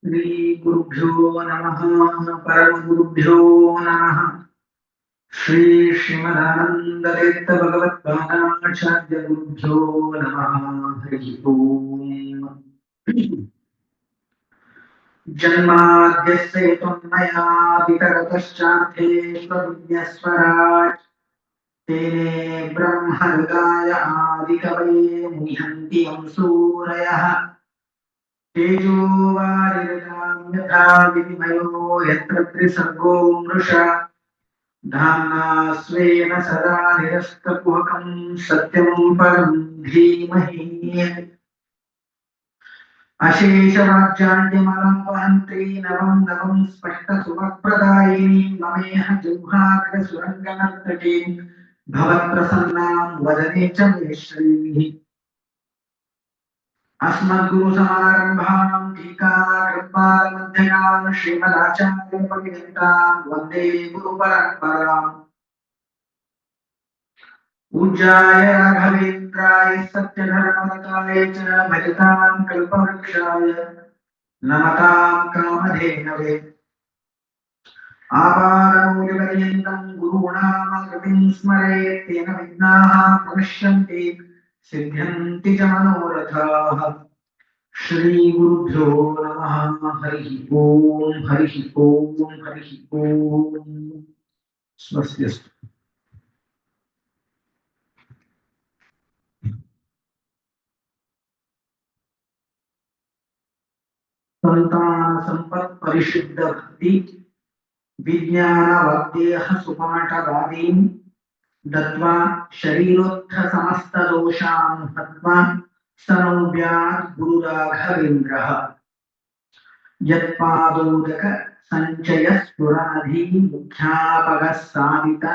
श्री गुरुभ्यो नमः परमगुरुभ्यो नमः श्री श्रीमदानंदतीर्थ भगवत्पादाचार्य गुरुभ्यो नमः हरि ओम जन्माद्यस्य त्वन्मयादितरतश्चार्थेष्वविद्यस्वराट् तेने ब्रह्महृदाय आदिकवये मुह्यन्ति यं सूरयः तेजोवारिरतां यथा विनिमयो यत्र त्रिसर्गो मृषा धाम्ना स्वेन सदा निरस्तकुहकं सत्यं परं धीमहि अशेषवाक्यान्त्यमलं वहन्त्री नवं नवं स्पष्टसुमप्रदायिनी ममेह जिह्वाग्रसुरङ्गनर्तकीं भवत्प्रसन्नां वदने च मे श्रीः अस्मद्गुरुसमारम्भां टीकाकृत्पादमध्यगां श्रीमदाचार्यपर्यन्तां वन्दे गुरुपरम्पराम् पूज्याय राघवेन्द्राय सत्यधर्मरताय च भजतां कल्पवृक्षाय नमतां कामधेनवे आपादमौलिपर्यन्तं गुरूणामाकृतिं स्मरेत् तेन विघ्नाः प्रणश्यन्ति सिद्ध्यन्ति च मनोरथाः श्रीगुरुभ्यो नमः हरिः ओम हरिः ओम हरिः ओम स्वस्तिस्तु संतान संपत् परिशुद्ध भक्ति विज्ञान वाग्देह सुपाठवादीन् दत्वा शरीरोत्थ समस्त दोषान् हत्वा सनोव्यात् गुरुराघवेन्द्रः यत्पादोदक संचय स्फुराधि मुख्यापगः साधित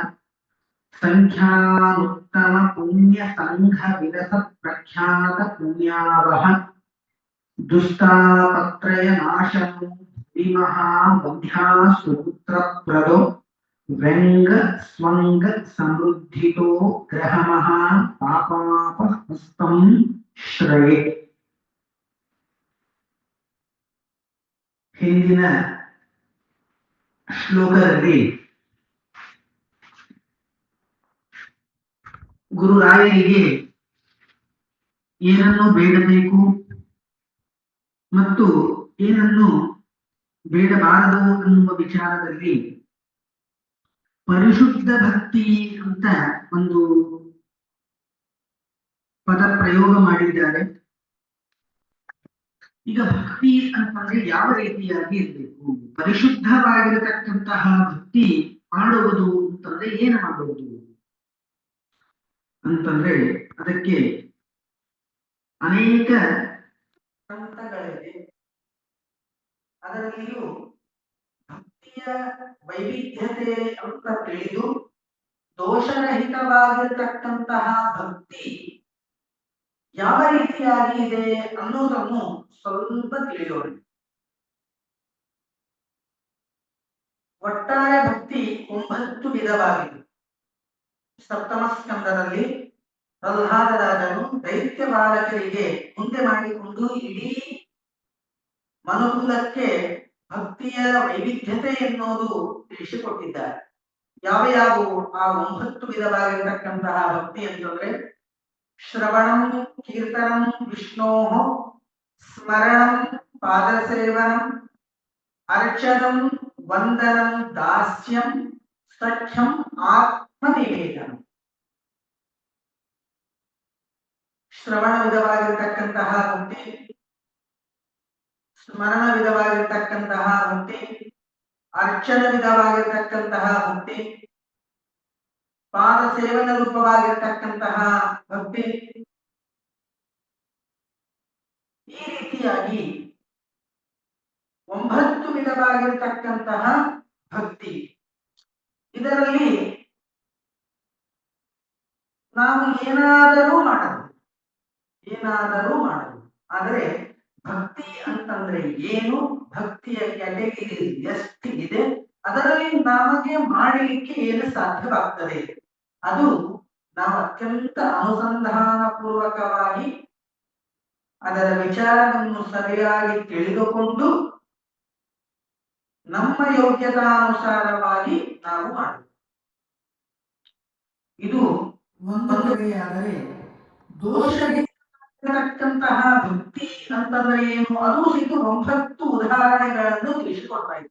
संख्यानुत्तम पुण्य संघ विलसत् प्रख्यात पुण्यावह दुष्टापत्रय नाशं विमहाबन्ध्या सुपुत्रप्रदो व्यंग स्वंग समृद्धितो ग्रहमहा पापापहस्तं श्रये ಹಿಂದಿನ ಶ್ಲೋಕದಲ್ಲಿ ಗುರುರಾಯರಿಗೆ ಏನನ್ನು ಬೇಡಬೇಕು ಮತ್ತು ಏನನ್ನು ಬೇಡಬಾರದು ಅನ್ನುವ ವಿಚಾರದಲ್ಲಿ ಪರಿಶುದ್ಧ ಭಕ್ತಿ ಅಂತ ಒಂದು ಪದ ಪ್ರಯೋಗ ಮಾಡಿದ್ದಾರೆ. ಈಗ ಭಕ್ತಿ ಅಂತಂದ್ರೆ ಯಾವ ರೀತಿಯಾಗಿ ಇರಬೇಕು, ಪರಿಶುದ್ಧವಾಗಿರತಕ್ಕಂತಹ ಭಕ್ತಿ ಮಾಡುವುದು ಅಂತಂದ್ರೆ ಏನು ಮಾಡುವುದು ಅಂತಂದ್ರೆ ಅದಕ್ಕೆ ಅನೇಕ ಹಂತಗಳಿವೆ. ಅದರಲ್ಲಿಯೂ ಭಕ್ತಿಯ ವೈವಿಧ್ಯತೆ ಅಂತ ತಿಳಿದು ದೋಷರಹಿತವಾಗಿರತಕ್ಕಂತಹ ಭಕ್ತಿ ಯಾವ ರೀತಿಯಾಗಿ ಇದೆ ಅನ್ನೋದನ್ನು ಸ್ವಲ್ಪ ತಿಳಿಯೋಣ. ಒಟ್ಟಾರೆ ಭಕ್ತಿ 9 ವಿಧವಾಗಿದೆ. ಸಪ್ತಮ ಸ್ಕಂದದಲ್ಲಿ ಪ್ರಹ್ಲಾದ ರಾಜನು ದೈತ್ಯ ಬಾಲಕರಿಗೆ ಮುಂದೆ ಮಾಡಿಕೊಂಡು ಇಡೀ ಮನುಕುಲಕ್ಕೆ ಭಕ್ತಿಯ ವೈವಿಧ್ಯತೆ ಎನ್ನುವುದು ತಿಳಿಸಿಕೊಟ್ಟಿದ್ದಾರೆ. ಯಾವ ಯಾವುವು ಆ 9 ವಿಧವಾಗಿರತಕ್ಕಂತಹ ಭಕ್ತಿ ಅಂತಂದ್ರೆ ಶ್ರವಣಂ ಕೀರ್ತನಂ ವಿಷ್ಣೋಃ ಸ್ಮರಣಂ ಪಾದಸೇವನಂ ಅರ್ಚನಂ ವಂದನಂ ದಾಸ್ಯಂ ಸಖ್ಯಂ ಆತ್ಮನಿವೇದನಂ. ಶ್ರವಣ ವಿಧವಾಗಿರತಕ್ಕಂತಹ ಭಕ್ತಿ, ಸ್ಮರಣ ವಿಧವಾಗಿರತಕ್ಕಂತಹ ಭಕ್ತಿ, ಅರ್ಚನ ವಿಧವಾಗಿರತಕ್ಕಂತಹ ಭಕ್ತಿ, ಪಾದ ಸೇವನ ರೂಪವಾಗಿರತಕ್ಕಂತಹ ಭಕ್ತಿ. ಈ ರೀತಿಯಾಗಿ 9 ವಿಧವಾಗಿರತಕ್ಕಂತಹ ಭಕ್ತಿ. ಇದರಲ್ಲಿ ನಾವು ಏನಾದರೂ ಮಾಡಬಹುದು. ಆದರೆ ಭಕ್ತಿ ಅಂತಂದ್ರೆ ಏನು, ಭಕ್ತಿಯ ಕ್ಯಾಟಗರಿ ಎಷ್ಟಿದೆ, ಅದರಲ್ಲಿ ನಮಗೆ ಮಾಡಲಿಕ್ಕೆ ಏನು ಸಾಧ್ಯವಾಗ್ತದೆ, ಅದು ನಾವು ಅತ್ಯಂತ ಅನುಸಂಧಾನ ಪೂರ್ವಕವಾಗಿ ಅದರ ವಿಚಾರವನ್ನು ಸರಿಯಾಗಿ ತಿಳಿದುಕೊಂಡು ನಮ್ಮ ಯೋಗ್ಯತಾನುಸಾರವಾಗಿ ನಾವು ಮಾಡಬೇಕು. ಇದು ಒಂದು ಬಗೆಯಾದರೆ ದೋಷವಿರತಕ್ಕಂತಹ ಭಕ್ತಿ ಅಂತಂದ್ರೆ ಏನು, ಅದು ಇದು 9 ಉದಾಹರಣೆಗಳನ್ನು ತಿಳಿಸಿಕೊಡ್ತಾ ಇದೆ.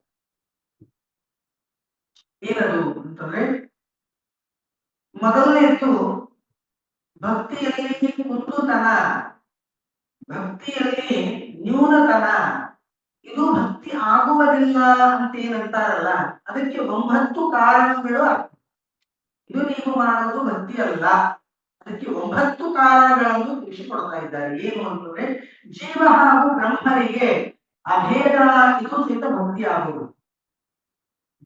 ಏನದು ಅಂತಂದ್ರೆ, ಮೊದಲನೇದು ಭಕ್ತಿಯಲ್ಲಿ ಕುಂದುತನ, ಭಕ್ತಿಯಲ್ಲಿ ನ್ಯೂನತನ, ಇದು ಭಕ್ತಿ ಆಗುವುದಿಲ್ಲ ಅಂತ ಏನಂತಾರಲ್ಲ, ಅದಕ್ಕೆ 9 ಕಾರಣಗಳು. ಇದು ನೀವು ಮಾಡೋದು ಭಕ್ತಿ ಅಲ್ಲ, ಅದಕ್ಕೆ 9 ಕಾರಣಗಳನ್ನು ತಿಳಿಸಿಕೊಡ್ತಾ ಇದ್ದಾರೆ. ಏನು ಅಂತಂದ್ರೆ, ಜೀವ ಹಾಗೂ ಬ್ರಹ್ಮರಿಗೆ ಅಭೇದ, ಇದು ಸಹಿತ ಭಕ್ತಿ ಆಗುವುದು.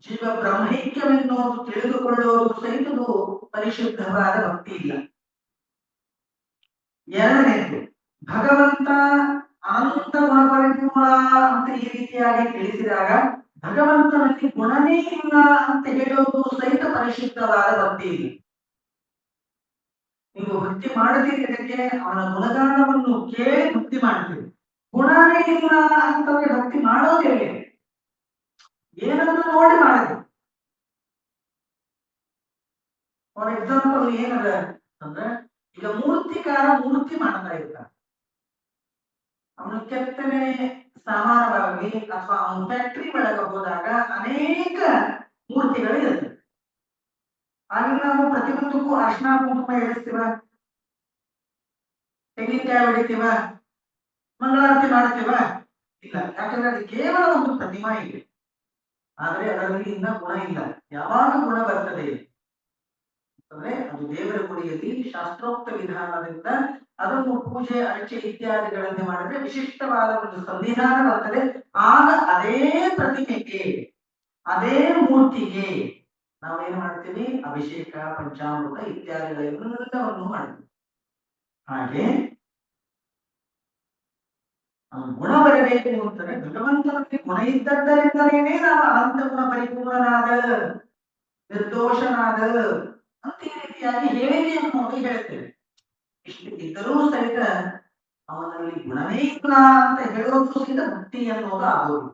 ಜೀವ ಬ್ರಹ್ಮೈಕ್ಯವೆನ್ನುವುದು ತಿಳಿದುಕೊಳ್ಳುವುದು ಸಹಿತದು ಪರಿಶುದ್ಧವಾದ ಭಕ್ತಿ ಇಲ್ಲ. ಎರಡನೇದು, ಭಗವಂತ ಅನಂತ ಗುಣಪರಿಪೂರ್ಣ ಅಂತ ಈ ರೀತಿಯಾಗಿ ತಿಳಿಸಿದಾಗ ಭಗವಂತನಲ್ಲಿ ಗುಣನೇ ಇಲ್ಲ ಅಂತ ಹೇಳುವುದು ಸಹಿತ ಪರಿಶುದ್ಧವಾದ ಭಕ್ತಿ ಇಲ್ಲ. ನೀವು ಭಕ್ತಿ ಮಾಡುತ್ತೀರಿ, ಅದಕ್ಕೆ ಅವನ ಗುಣಗಾನವನ್ನು ಕೇಳಿ ಭಕ್ತಿ ಮಾಡ್ತೀರಿ. ಗುಣನೇ ಇಲ್ಲ ಅಂತಂದ್ರೆ ಭಕ್ತಿ ಮಾಡೋದೇ ಏನನ್ನು ನೋಡಿ ಮಾಡಿದ್ರು. ಫಾರ್ ಎಕ್ಸಾಂಪಲ್ ಏನದ ಅಂದ್ರೆ, ಈಗ ಮೂರ್ತಿಕಾರ ಮೂರ್ತಿ ಮಾಡ್ತಾ ಇರ್ತಾನೆ, ಅವನು ಕೆತ್ತನೆ ಸಾಮಾನ್ಯವಾಗಿ ಅಥವಾ ಅವನ ಫ್ಯಾಕ್ಟ್ರಿ ಒಳಗೆ ಹೋದಾಗ ಅನೇಕ ಮೂರ್ತಿಗಳು ಇರ್ತವೆ. ಆಗ ನಾವು ಪ್ರತಿಯೊಂದಕ್ಕೂ ಅರ್ಶನ ಕುಂಕುಮ ಇಳಿಸ್ತೀವ, ತೆಂಗಿನಕಾಯಿ ಹೊಡಿತೀವ, ಮಂಗಳಾರತಿ ಮಾಡ್ತೀವ? ಇಲ್ಲ. ಯಾಕಂದ್ರೆ ಅದು ಕೇವಲ ಒಂದು ಪ್ರತಿಮಾ ಇದೆ, ಆದ್ರೆ ಅದರಲ್ಲಿ ಇನ್ನ ಗುಣ ಇಲ್ಲ. ಯಾವಾಗ ಗುಣ ಬರ್ತದೆ ಅಂದ್ರೆ, ಅದು ದೇವರ ಗುಡಿಯಲ್ಲಿ ಶಾಸ್ತ್ರೋಕ್ತ ವಿಧಾನದಿಂದ ಅದನ್ನು ಪೂಜೆ ಅರ್ಚೆ ಇತ್ಯಾದಿಗಳನ್ನು ಮಾಡಿದ್ರೆ ವಿಶಿಷ್ಟವಾದ ಒಂದು ಸಂವಿಧಾನ ಬರ್ತದೆ. ಆಗ ಅದೇ ಪ್ರತಿಮೆಗೆ, ಅದೇ ಮೂರ್ತಿಗೆ ನಾವೇನ್ ಮಾಡ್ತೀವಿ, ಅಭಿಷೇಕ, ಪಂಚಾಮೃತ ಇತ್ಯಾದಿಗಳೆಲ್ಲವನ್ನು ಮಾಡ್ತೀವಿ. ಹಾಗೆ ಗುಣ ಬರಬೇಕು ಅಂತಾರೆ, ಭಗವಂತನಲ್ಲಿ ಗುಣ ಇದ್ದದ್ದರಿಂದಲೇ ನಾವು ಅನಂತ ಗುಣ ಪರಿಪೂರ್ಣನಾದ, ನಿರ್ದೋಷನಾದ ಅಂತ ಈ ರೀತಿಯಾಗಿ ಹೇಳಿಕೆಯನ್ನು ನೋಡಿ ಹೇಳ್ತೇವೆ. ಇಷ್ಟು ಇದ್ದರೂ ಸಹಿತ ಅವನಲ್ಲಿ ಗುಣವೇ ಇಲ್ಲ ಅಂತ ಹೇಳೋದು ಸಹಿತ ಭಕ್ತಿ ಅನ್ನೋದು ಆಗೋದು.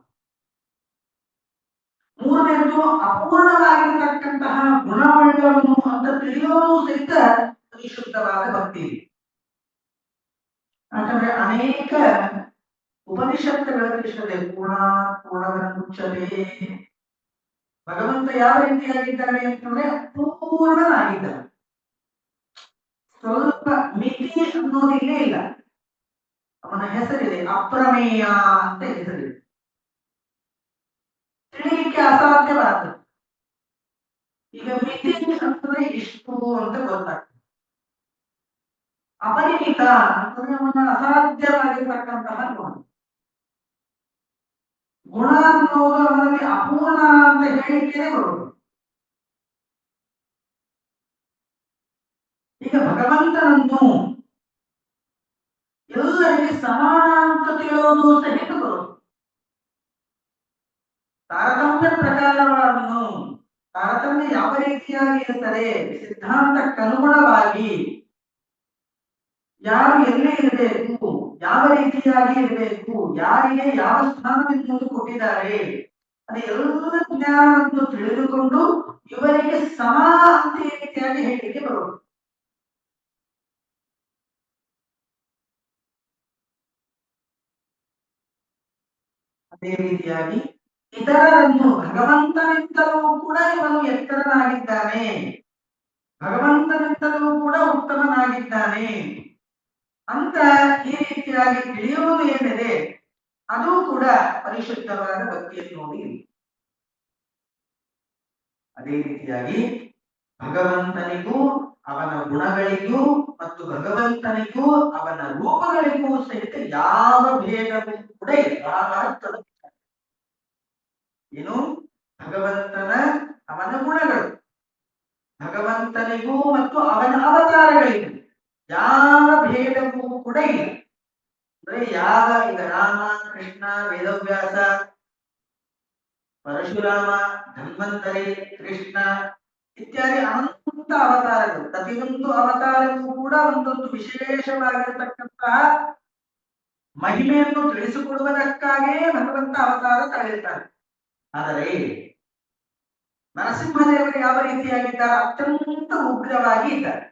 ಮೂರನೇದು, ಅಪೂರ್ಣವಾಗಿರತಕ್ಕಂತಹ ಗುಣವುಳ್ಳವನು ಅಂತ ತಿಳಿಯೋದು ಸಹಿತ ಪರಿಶುದ್ಧವಾದ ಭಕ್ತಿ. ಯಾಕಂದ್ರೆ ಅನೇಕ ಉಪನಿಷತ್ತುಗಳ ತಿಳಿಸುತ್ತದೆ, ಪೂರ್ಣ ಪೂರ್ಣವನ್ನುಚ್ಚತೆ. ಭಗವಂತ ಯಾವ ರೀತಿಯಾಗಿದ್ದಾನೆ ಅಂತಂದ್ರೆ ಪೂರ್ಣನಾಗಿದ್ದಾನೆ, ಸ್ವಲ್ಪ ಮಿತಿ ಅನ್ನೋದಿಲ್ಲೇ ಇಲ್ಲ. ಅವನ ಹೆಸರಿದೆ ಅಪ್ರಮೇಯ ಅಂತ ಹೆಸರಿದೆ, ತಿಳಿಲಿಕ್ಕೆ ಅಸಾಧ್ಯವಾದ. ಈಗ ಮಿತಿ ಅಂತಂದ್ರೆ ಇಷ್ಟು ಅಂತ ಗೊತ್ತಾಗ್ತದೆ, ಅಪರಿಮಿತ ಅಂತಂದ್ರೆ ಅವನ ಅಸಾಧ್ಯವಾಗಿರ್ತಕ್ಕಂತಹ ಗುಣ. ಗುಣ ಅನ್ನೋದು ಅವನಲ್ಲಿ ಅಪೂರ್ಣ ಅಂತ ಹೇಳಿಕೆ ಬರುವುದು. ಈಗ ಭಗವಂತನನ್ನು ಎಲ್ಲರಿಗೆ ಸಮಾನ ಅಂತ ತಿಳಿಯೋದು ಸಹಿತ ಬರುವುದು. ತಾರತಮ್ಯ ಪ್ರಕಾರವನ್ನು, ತಾರತಮ್ಯ ಯಾವ ರೀತಿಯಾಗಿ ಇರುತ್ತದೆ, ಸಿದ್ಧಾಂತಕ್ಕನುಗುಣವಾಗಿ ಯಾರು ಎಲ್ಲೇ ಇರಬೇಕು, ಯಾವ ರೀತಿಯಾಗಿ ಇರಬೇಕು, ಯಾರಿಗೆ ಯಾವ ಸ್ಥಾನವೆಂದು ಕೊಟ್ಟಿದ್ದಾರೆ, ಅದೆಲ್ಲ ಜ್ಞಾನವನ್ನು ತಿಳಿದುಕೊಂಡು ಇವರಿಗೆ ಸಮ ಅಂತ ಈ ರೀತಿಯಾಗಿ ಹೇಳಿಕೆ ಬರುವುದು. ಅದೇ ರೀತಿಯಾಗಿ ಇತರರನ್ನು, ಭಗವಂತನಿಂದಲೂ ಕೂಡ ಇವನು ಎತ್ತರನಾಗಿದ್ದಾನೆ, ಭಗವಂತನಿಂದಲೂ ಕೂಡ ಉತ್ತಮನಾಗಿದ್ದಾನೆ ಅಂತ ಈ ರೀತಿಯಾಗಿ ತಿಳಿಯುವುದು ಏನಿದೆ, ಅದು ಕೂಡ ಪರಿಶುದ್ಧವಾದ ಭಕ್ತಿಯನ್ನು ನೋಡಿ. ಅದೇ ರೀತಿಯಾಗಿ ಭಗವಂತನಿಗೂ ಅವನ ಗುಣಗಳಿಗೂ ಮತ್ತು ಭಗವಂತನಿಗೂ ಅವನ ರೂಪಗಳಿಗೂ ಸಹಿತ ಯಾವ ಭೇದವೂ ಕೂಡ ಇಲ್ಲ. ಏನು, ಭಗವಂತನ ಅವನ ಗುಣಗಳು, ಭಗವಂತನಿಗೂ ಮತ್ತು ಅವನ ಅವತಾರಗಳಿಗೂ ಯಾವ ಭೇದವೂ ಕೂಡ ಇಲ್ಲ. ಅಂದ್ರೆ ಯಾವ, ಈಗ ರಾಮ, ಕೃಷ್ಣ, ವೇದವ್ಯಾಸ, ಪರಶುರಾಮ, ಧನ್ವಂತರಿ, ಕೃಷ್ಣ ಇತ್ಯಾದಿ ಅನಂತ ಅವತಾರಗಳು, ಪ್ರತಿಯೊಂದು ಅವತಾರವೂ ಕೂಡ ಒಂದೊಂದು ವಿಶೇಷವಾಗಿರತಕ್ಕಂತಹ ಮಹಿಮೆಯನ್ನು ತಿಳಿಸಿಕೊಡುವುದಕ್ಕಾಗೇ ಭಗವಂತ ಅವತಾರ ತಾಳಿರ್ತಾನೆ. ಆದರೆ ನರಸಿಂಹದೇವರು ಯಾವ ರೀತಿಯಾಗಿದ್ದಾರೆ? ಅತ್ಯಂತ ಉಗ್ರವಾಗಿ ಇದ್ದಾರೆ.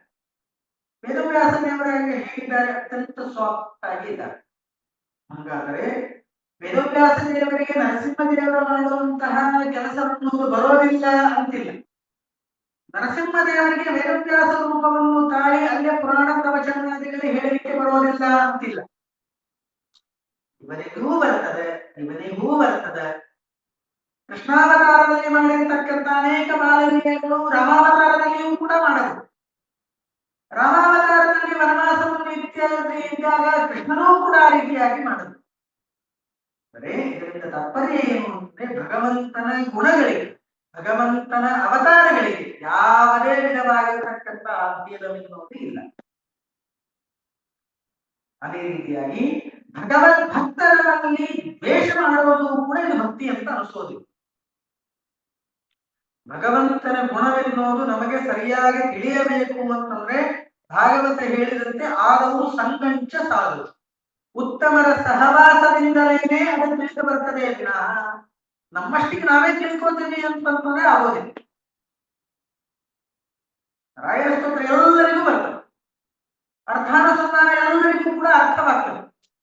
ವೇದವ್ಯಾಸ ದೇವರಾಗಿ ಹೇಗಿದ್ದಾರೆ? ಅತ್ಯಂತ ಸಾಫ್ಟ್ ಆಗಿ ಇದ್ದಾರೆ. ಹಾಗಾದರೆ ವೇದವ್ಯಾಸ ದೇವರಿಗೆ ನರಸಿಂಹದೇವರು ಮಾಡುವಂತಹ ಕೆಲಸವನ್ನು ಬರೋದಿಲ್ಲ ಅಂತಿಲ್ಲ. ನರಸಿಂಹದೇವರಿಗೆ ವೇದವ್ಯಾಸ ರೂಪವನ್ನು ತಾಳಿ ಅಲ್ಲೇ ಪುರಾಣ ಪ್ರವಚನಾದಿಗಳಲ್ಲಿ ಹೇಳಲಿಕ್ಕೆ ಬರೋದಿಲ್ಲ ಅಂತಿಲ್ಲ. ಇವನಿಗೂ ಬರ್ತದೆ, ಇವನಿಗೂ ಬರ್ತದೆ. ಕೃಷ್ಣಾವತಾರದಲ್ಲಿ ಮಾಡಿರ್ತಕ್ಕಂಥ ಅನೇಕ ಬಾಲಲೀಲೆಗಳು ರಾಮಾವತಾರದಲ್ಲಿಯೂ ಕೂಡ ಮಾಡಬಹುದು. ರಾಮಾವತಾರದಲ್ಲಿ ವನವಾಸವನ್ನು ಇದ್ದಾಗ ಕೃಷ್ಣನೂ ಕೂಡ ಆ ರೀತಿಯಾಗಿ ಮಾಡುದು. ಅಂದರೆ ಇದರಿಂದ ತಾತ್ಪರ್ಯ ಏನು ಅಂದ್ರೆ, ಭಗವಂತನ ಗುಣಗಳಿಗೆ, ಭಗವಂತನ ಅವತಾರಗಳಿಗೆ ಯಾವುದೇ ವಿಧವಾಗಿರತಕ್ಕಂಥ ಭೇದವೆನ್ನುವುದು ಇಲ್ಲ. ಅದೇ ರೀತಿಯಾಗಿ ಭಗವದ್ ಭಕ್ತರಲ್ಲಿ ದ್ವೇಷ ಮಾಡುವುದು ಕೂಡ ಇದು ಭಕ್ತಿ ಅಂತ ಅನಿಸೋದಿಲ್ಲ. ಭಗವಂತನ ಗುಣವೆನ್ನುವುದು ನಮಗೆ ಸರಿಯಾಗಿ ತಿಳಿಯಬೇಕು ಅಂತಂದ್ರೆ ಭಾಗವತ ಹೇಳಿದಂತೆ ಆದವು ಸಂಗಂಚ ಸಾಧು, ಉತ್ತಮರ ಸಹವಾಸದಿಂದಲೇನೆ ಅದು ತಿಳಿದು ಬರ್ತದೆ. ನಮ್ಮಷ್ಟಿಗೆ ನಾವೇ ತಿಳ್ಕೊತೀವಿ ಅಂತಂದ್ರೆ ಆಗೋದಿಲ್ಲ. ರಾಯರ ಸ್ತೋತ್ರ ಎಲ್ಲರಿಗೂ ಬರ್ತದೆ, ಅರ್ಥಾನುಸಂಧಾನ ಎಲ್ಲರಿಗೂ ಕೂಡ ಅರ್ಥವಾಗ್ತದೆ.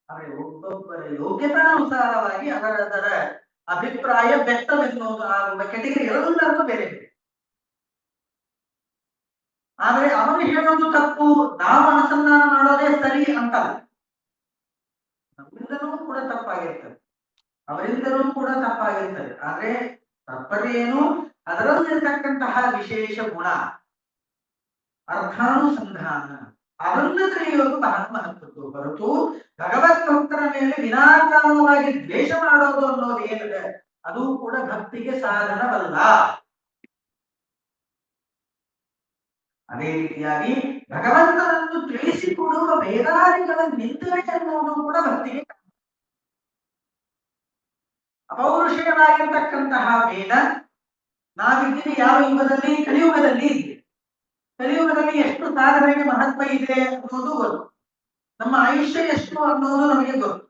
ಆದರೆ ಒಬ್ಬೊಬ್ಬರ ಯೋಗ್ಯತಾನುಸಾರವಾಗಿ ಅದರ ಅಭಿಪ್ರಾಯ ವ್ಯಕ್ತವೆನ್ನುವುದು ಆಗುವ ಕೆಟಗರಿ ಎಲ್ಲರಿಗೂ ಬೇರೆ ಬೇರೆ. ಆದರೆ ಅವನು ಹೇಳೋದು ತಪ್ಪು, ನಾವು ಅನುಸಂಧಾನ ಮಾಡೋದೇ ಸರಿ ಅಂತಲ್ಲ. ನಮ್ಮಿಂದಲೂ ಕೂಡ ತಪ್ಪಾಗಿರ್ತದೆ, ಅವರಿಂದಲೂ ಕೂಡ ತಪ್ಪಾಗಿರ್ತದೆ. ಆದ್ರೆ ತಪ್ಪದೇನು, ಅದರಲ್ಲಿರ್ತಕ್ಕಂತಹ ವಿಶೇಷ ಗುಣ ಅರ್ಥಾನುಸಂಧಾನ ಅದನ್ನು ತಿಳಿಯೋದು ಬಹಳ ಮಹತ್ವದ್ದು. ಹೊರತು ಭಗವತ್ ಭಕ್ತರ ಮೇಲೆ ವಿನಾಕಾರಣವಾಗಿ ದ್ವೇಷ ಮಾಡೋದು ಅನ್ನೋದು ಏನಿದೆ ಅದು ಕೂಡ ಭಕ್ತಿಗೆ ಸಾಧನವಲ್ಲ. ಅದೇ ರೀತಿಯಾಗಿ ಭಗವಂತನನ್ನು ತಿಳಿಸಿಕೊಡುವ ವೇದಾದಿಗಳ ನಿಂದನೆ ಅನ್ನೋದು ಕೂಡ ಭಕ್ತಿಗೆ ಅಪೌರುಷೇಯವಾಗಿರ್ತಕ್ಕಂತಹ ವೇದ. ನಾವಿದ್ದೀವಿ ಯಾವ ಯುಗದಲ್ಲಿ? ಕಲಿಯುಗದಲ್ಲಿ ಇದ್ದೀವಿ. ಕಲಿಯುಗದಲ್ಲಿ ಎಷ್ಟು ಸಾಧನೆಗೆ ಮಹತ್ವ ಇದೆ ಅನ್ನೋದು ಗೊತ್ತು. ನಮ್ಮ ಆಯುಷ್ಯ ಎಷ್ಟು ಅನ್ನೋದು ನಮಗೆ ಗೊತ್ತು.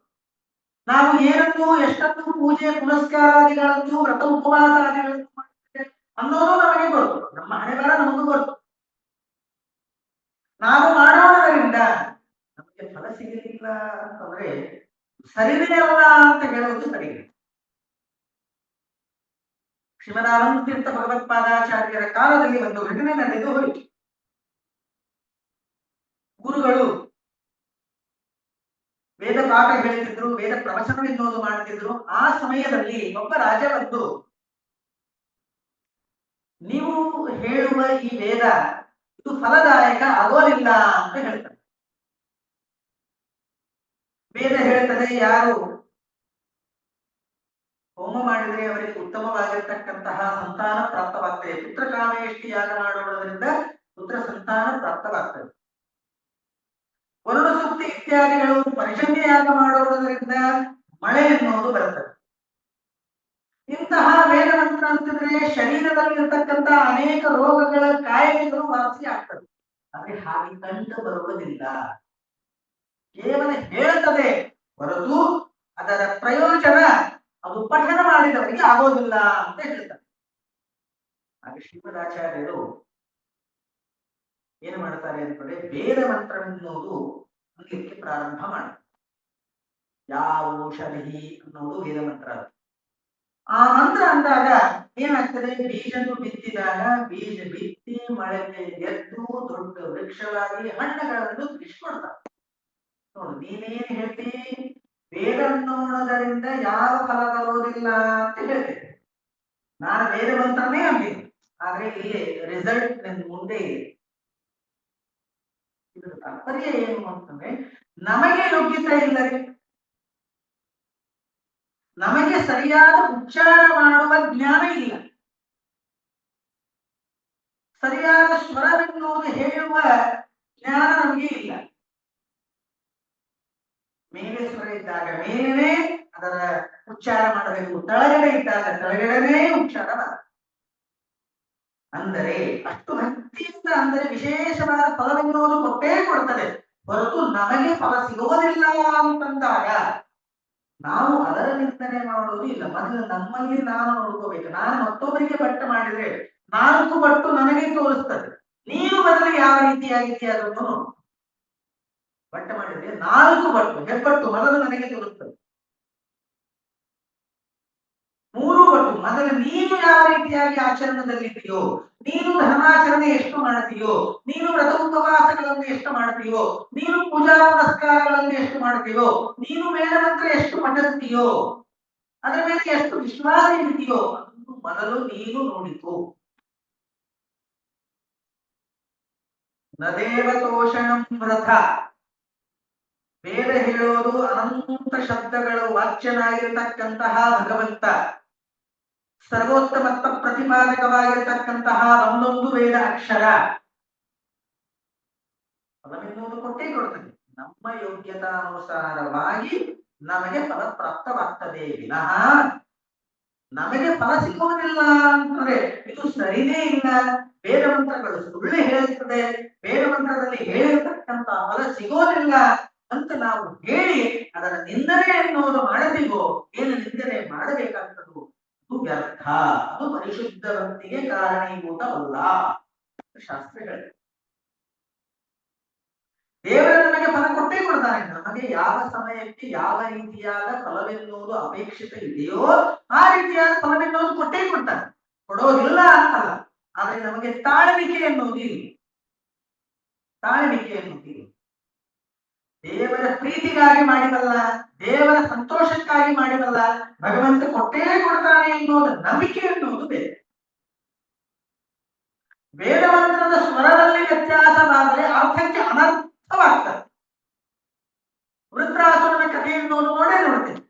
ನಾವು ಏನನ್ನು ಎಷ್ಟನ್ನು ಪೂಜೆ ಪುನಸ್ಕಾರಾದಿಗಳನ್ನು ವ್ರತ ಉಪವಾಸಾದಿಗಳನ್ನು ಮಾಡ್ತೇವೆ ಅನ್ನೋದು ನಮಗೆ ಗೊತ್ತು. ನಮ್ಮ ಹಣೆಬರ ನಮಗೂ ಗೊತ್ತು. ನಾವು ಮಾಡೋದರಿಂದ ನಮಗೆ ಫಲ ಸಿಗಲಿಲ್ಲ ಅಂತಂದ್ರೆ ಸರಿನೇ ಅಲ್ಲ ಅಂತ ಹೇಳುವುದು ಸರಿಯೇ. ಶ್ರೀಮದಾನಂದ ತೀರ್ಥ ಭಗವತ್ಪಾದಾಚಾರ್ಯರ ಕಾಲದಲ್ಲಿ ಒಂದು ಘಟನೆ ನಡೆದು ಹೋಯಿತು. ಗುರುಗಳು ವೇದ ಪಾಠ ಹೇಳ್ತಿದ್ರು, ವೇದ ಪ್ರವಚನವೆನ್ನುವುದು ಮಾಡ್ತಿದ್ರು. ಆ ಸಮಯದಲ್ಲಿ ಒಬ್ಬ ರಾಜ ಬಂದು, ನೀವು ಹೇಳುವ ಈ ವೇದ ಇದು ಫಲದಾಯಕ ಆಗೋದಿಲ್ಲ ಅಂತ ಹೇಳ್ತಾರೆ. ವೇದ ಹೇಳ್ತದೆ ಯಾರು ಹೋಮ ಮಾಡಿದರೆ ಅವರಿಗೆ ಉತ್ತಮವಾಗಿರ್ತಕ್ಕಂತಹ ಸಂತಾನ ಪ್ರಾಪ್ತವಾಗ್ತದೆ. ಪುತ್ರ ಕಾಮೇಷ್ಟಿ ಯಾಗ ಮಾಡುವುದರಿಂದ ಪುತ್ರ ಸಂತಾನ ಪ್ರಾಪ್ತವಾಗ್ತದೆ. ವರುಣ ಸೂಕ್ತಿ ಇತ್ಯಾದಿಗಳು ಪರಿಶಮ್ಯ ಯಾಗ ಮಾಡುವುದರಿಂದ ಮಳೆ ಎನ್ನುವುದು ಬರುತ್ತದೆ. ಇಂತಹ ವೇದ ಮಂತ್ರ ಅಂತಿದ್ರೆ ಶರೀರದಲ್ಲಿರ್ತಕ್ಕಂಥ ಅನೇಕ ರೋಗಗಳ ಕಾಯಿಲೆಗಳು ವಾಸಿ ಆಗ್ತದೆ. ಆದ್ರೆ ಹಾಗೆ ಕಂಡು ಬರುವುದಿಲ್ಲ. ಕೇವಲ ಹೇಳ್ತದೆ ಹೊರತು ಅದರ ಪ್ರಯೋಜನ ಅದು ಪಠನ ಮಾಡಿದವರಿಗೆ ಆಗೋದಿಲ್ಲ ಅಂತ ಹೇಳ್ತಾರೆ. ಹಾಗೆ ಶ್ರೀಮದಾಚಾರ್ಯರು ಏನು ಮಾಡ್ತಾರೆ ಅಂತಂದ್ರೆ ವೇದ ಮಂತ್ರವೆನ್ನುವುದು ಅನ್ಲಿಕ್ಕೆ ಪ್ರಾರಂಭ ಮಾಡ್ತಾರೆ. ಯಾವ ಔಷಧಿ ಅನ್ನೋದು ವೇದ ಮಂತ್ರ. ಆ ಮಂತ್ರ ಅಂದಾಗ ಏನಾಗ್ತದೆ? ಬೀಜನು ಬಿತ್ತಿದಾಗ ಬೀಜ ಬಿತ್ತಿ ಮಳೆಗೆ ಎದ್ದು ದೊಡ್ಡ ವೃಕ್ಷವಾಗಿ ಹಣ್ಣುಗಳನ್ನು ಬಿಡಿಸ್ಕೊಡ್ತಾರೆ. ನೋಡು, ನೀನೇನ್ ಹೇಳ್ತಿ? ವೇದ ನೋಡೋದರಿಂದ ಯಾವ ಫಲ ಬರೋದಿಲ್ಲ ಅಂತ ಹೇಳ್ತೇನೆ. ನಾನು ವೇದ ಮಂತ್ರನೇ ಅಂತೀನಿ, ಆದ್ರೆ ಇಲ್ಲಿ ರಿಸಲ್ಟ್ ನನ್ನ ಮುಂದೆ ಇದೆ. ಇದರ ತಾತ್ಪರ್ಯ ಏನು ಅಂತಂದ್ರೆ, ನಮಗೆ ಯೋಗ್ಯತೆ ಇಲ್ಲದೆ, ನಮಗೆ ಸರಿಯಾದ ಉಚ್ಚಾರ ಮಾಡುವ ಜ್ಞಾನ ಇಲ್ಲ, ಸರಿಯಾದ ಸ್ವರವೆನ್ನುವುದು ಹೇಳುವ ಜ್ಞಾನ ನಮಗೆ ಇಲ್ಲ. ಮೇಲೆ ಸ್ವರ ಇದ್ದಾಗ ಮೇಲೇ ಅದರ ಉಚ್ಚಾರ ಮಾಡಬೇಕು, ತಳಗಡೆ ಇದ್ದಾಗ ತಳಗಡೆನೇ ಉಚ್ಚಾರ ಮಾಡಬೇಕು. ಅಂದರೆ ಅಷ್ಟು ಭಕ್ತಿಯಿಂದ, ಅಂದರೆ ವಿಶೇಷವಾದ ಫಲವೆನ್ನುವುದು ಕೊಟ್ಟೇ ಕೊಡ್ತದೆ ಹೊರತು ನಮಗೆ ಫಲ ಸಿಗುವುದಿಲ್ಲ ಅಂತಂದಾಗ ನಾವು ಅದರ ನಿಂದನೆ ಮಾಡೋದು ಇಲ್ಲ. ಮೊದಲು ನಮ್ಮಲ್ಲಿ ನಾನು ನೋಡ್ಕೋಬೇಕು. ನಾನು ಮತ್ತೊಬ್ಬರಿಗೆ ಬಟ್ಟ ಮಾಡಿದ್ರೆ 4 ಬಟ್ಟು ನನಗೆ ತೋರಿಸ್ತದೆ. ನೀನು ಮೊದಲು ಯಾವ ರೀತಿಯಾಗಿದ್ದೀಯ ಅದನ್ನು ನೋಡು. ಬಟ್ಟ ಮಾಡಿದ್ರೆ 4 ಬಟ್ಟು ಹೆಬ್ಬಟ್ಟು ಮೊದಲು ನನಗೆ ತೋರಿಸ್ತದೆ. 3 ಬಟ್ಟು ಮೊದಲು ನೀನು ಯಾವ ರೀತಿಯಾಗಿ ಆಚರಣೆಯಲ್ಲಿದ್ದೀಯೋ, ನೀನು ಧರ್ಮಾಚರಣೆ ಎಷ್ಟು ಮಾಡ್ತೀಯೋ, ನೀನು ವ್ರತ ಉಪವಾಸಗಳನ್ನು ಎಷ್ಟು ಮಾಡ್ತೀಯೋ, ನೀನು ಪೂಜಾ ಪುನಸ್ಕಾರಗಳನ್ನು ಎಷ್ಟು ಮಾಡ್ತೀಯೋ, ನೀನು ವೇದ ಮಂತ್ರ ಎಷ್ಟು ಪಠಿಸ್ತೀಯೋ, ಅದರ ಮೇಲೆ ಎಷ್ಟು ವಿಶ್ವಾಸ ಇಡ್ತೀಯೋ ಅದನ್ನು ಮೊದಲು ನೀನು ನೋಡಿಕೋ. ನದೇವತೋಷಣಂ ವ್ರತ. ವೇದ ಹೇಳೋದು ಅನಂತ ಶಬ್ದಗಳು ವಾಚ್ಯನಾಗಿರತಕ್ಕಂತಹ ಭಗವಂತ, ಸರ್ವೋತ್ತಮತ್ವ ಪ್ರತಿಪಾದಕವಾಗಿರತಕ್ಕಂತಹ ಒಂದೊಂದು ವೇದ ಅಕ್ಷರ ಫಲವೆನ್ನುವುದು ಕೊಟ್ಟೇ ಕೊಡ್ತದೆ. ನಮ್ಮ ಯೋಗ್ಯತಾನುಸಾರವಾಗಿ ನಮಗೆ ಫಲ ಪ್ರಾಪ್ತವಾಗ್ತದೆ ವಿನಃ ನಮಗೆ ಫಲ ಸಿಗುವುದಿಲ್ಲ ಅಂತಂದ್ರೆ ಇದು ಸರಿನೇ ಇಲ್ಲ. ವೇದ ಮಂತ್ರಗಳು ಸುಳ್ಳು ಹೇಳುತ್ತದೆ, ವೇದ ಮಂತ್ರದಲ್ಲಿ ಹೇಳಿರ್ತಕ್ಕಂಥ ಫಲ ಸಿಗೋದಿಲ್ಲ ಅಂತ ನಾವು ಹೇಳಿ ಅದರ ನಿಂದನೆ ಎನ್ನುವುದು ಮಾಡದಿಗೋ, ಏನು ನಿಂದನೆ ಮಾಡಬೇಕಾಗ್ತದೋ ಅದು ವ್ಯರ್ಥ, ಅದು ಪರಿಶುದ್ಧ ಭಕ್ತಿಗೆ ಕಾರಣೀಭೂತವಲ್ಲ ಶಾಸ್ತ್ರ ಹೇಳಿದೆ. ದೇವರ ನಮಗೆ ಫಲ ಕೊಟ್ಟೇ ಕೊಡ್ತಾನೆ. ನಮಗೆ ಯಾವ ಸಮಯಕ್ಕೆ ಯಾವ ರೀತಿಯಾದ ಫಲವೆನ್ನುವುದು ಅಪೇಕ್ಷಿತ ಇದೆಯೋ ಆ ರೀತಿಯಾದ ಫಲವೆನ್ನುವುದು ಕೊಟ್ಟೇ ಕೊಡ್ತಾನೆ, ಕೊಡೋದಿಲ್ಲ ಅಂತಲ್ಲ. ಆದ್ರೆ ನಮಗೆ ತಾಳ್ಮಿಕೆ ಎನ್ನುವುದು ಇಲ್ಲ. ತಾಳ್ಮಿಕೆ ಎನ್ನುವುದು ಇಲ್ಲ. ದೇವರ ಪ್ರೀತಿಗಾಗಿ ಮಾಡಿದಲ್ಲ, ದೇವರ ಸಂತೋಷಕ್ಕಾಗಿ ಮಾಡಿದಲ್ಲ, ಭಗವಂತ ಕೊಟ್ಟೇ ಕೊಡ್ತಾನೆ ಎನ್ನುವುದು ನಂಬಿಕೆ ಎನ್ನುವುದು ಬೇರೆ. ವೇದ ಮಂತ್ರದ ಸ್ವರದಲ್ಲಿ ವ್ಯತ್ಯಾಸವಾದರೆ ಅರ್ಥಕ್ಕೆ ಅನರ್ಥವಾಗ್ತದೆ. ವೃತ್ರಾಸುರನ ಕಥೆಯನ್ನು ನೋಡೇ ನೋಡ್ತೇನೆ.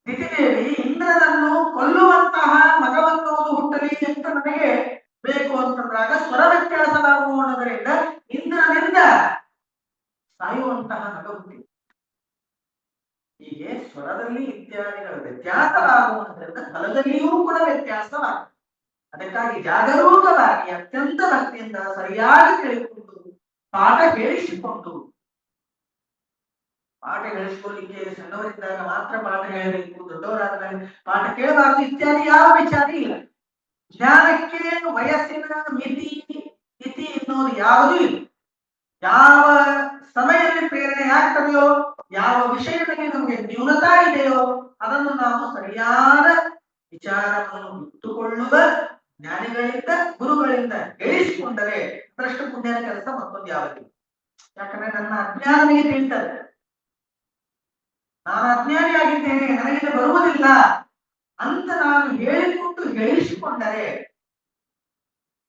ದಿತಿದೇವಿ ಇಂದ್ರನನ್ನು ಕೊಲ್ಲುವಂತಹ ಮಗವನ್ನೋದು ಹುಟ್ಟಲಿ ಅಂತ ನನಗೆ ಬೇಕು ಅಂತಂದ್ರಾಗ ಸ್ವರ ವ್ಯತ್ಯಾಸವಾಗುವುದರಿಂದ ಇಂದ್ರನಿಂದ ಸಾಯುವಂತಹ ಮಗ ಹುಟ್ಟಿ. ಹೀಗೆ ಸ್ವರದಲ್ಲಿ ಇತ್ಯಾದಿಗಳ ವ್ಯತ್ಯಾಸವಾಗುವುದರಿಂದ ಫಲದಲ್ಲಿಯೂ ಕೂಡ ವ್ಯತ್ಯಾಸವಾಗ್ತದೆ. ಅದಕ್ಕಾಗಿ ಜಾಗರೂಕವಾಗಿ ಅತ್ಯಂತ ಭಕ್ತಿಯಿಂದ ಸರಿಯಾಗಿ ತಿಳಿದುಕೊಂಡು ಪಾಠ ಹೇಳಿಸಿಕೊಂಡು, ಪಾಠ ಹೇಳಿಸ್ಕೊಳ್ಳಿಕ್ಕೆ ಸಣ್ಣವರಿದ್ದಾಗ ಮಾತ್ರ ಪಾಠ ಹೇಳಬೇಕು, ದೊಡ್ಡವರಾದ ಪಾಠ ಕೇಳಬಾರದು ಇತ್ಯಾದಿ ಯಾವ ವಿಚಾರ ಇಲ್ಲ. ಜ್ಞಾನಕ್ಕೆ ವಯಸ್ಸಿನ ಮಿತಿ ಇತಿ ಎನ್ನುವುದು ಯಾವುದೂ ಇಲ್ಲ. ಯಾವ ಸಮಯದಲ್ಲಿ ಪ್ರೇರಣೆ ಆಗ್ತದೆಯೋ, ಯಾವ ವಿಷಯದಲ್ಲಿ ನಮಗೆ ನ್ಯೂನತಾ ಇದೆಯೋ ಅದನ್ನು ನಾವು ಸರಿಯಾದ ವಿಚಾರವನ್ನು ಇಟ್ಟುಕೊಳ್ಳುವ ಜ್ಞಾನಿಗಳಿಂದ ಗುರುಗಳಿಂದ ಹೇಳಿಸಿಕೊಂಡರೆ ಅದರಷ್ಟು ಪುಣ್ಯದ ಕೆಲಸ ಮತ್ತೊಂದು ಯಾವುದಿಲ್ಲ. ಯಾಕಂದ್ರೆ ನನ್ನ ಅಜ್ಞಾನಿಗೆ ತಿಳಿತದೆ, ನಾನು ಅಜ್ಞಾನಿಯಾಗಿದ್ದೇನೆ, ನನಗೆ ಬರುವುದಿಲ್ಲ ಅಂತ ನಾನು ಹೇಳಿಕೊಂಡು ಹೇಳಿಸಿಕೊಂಡರೆ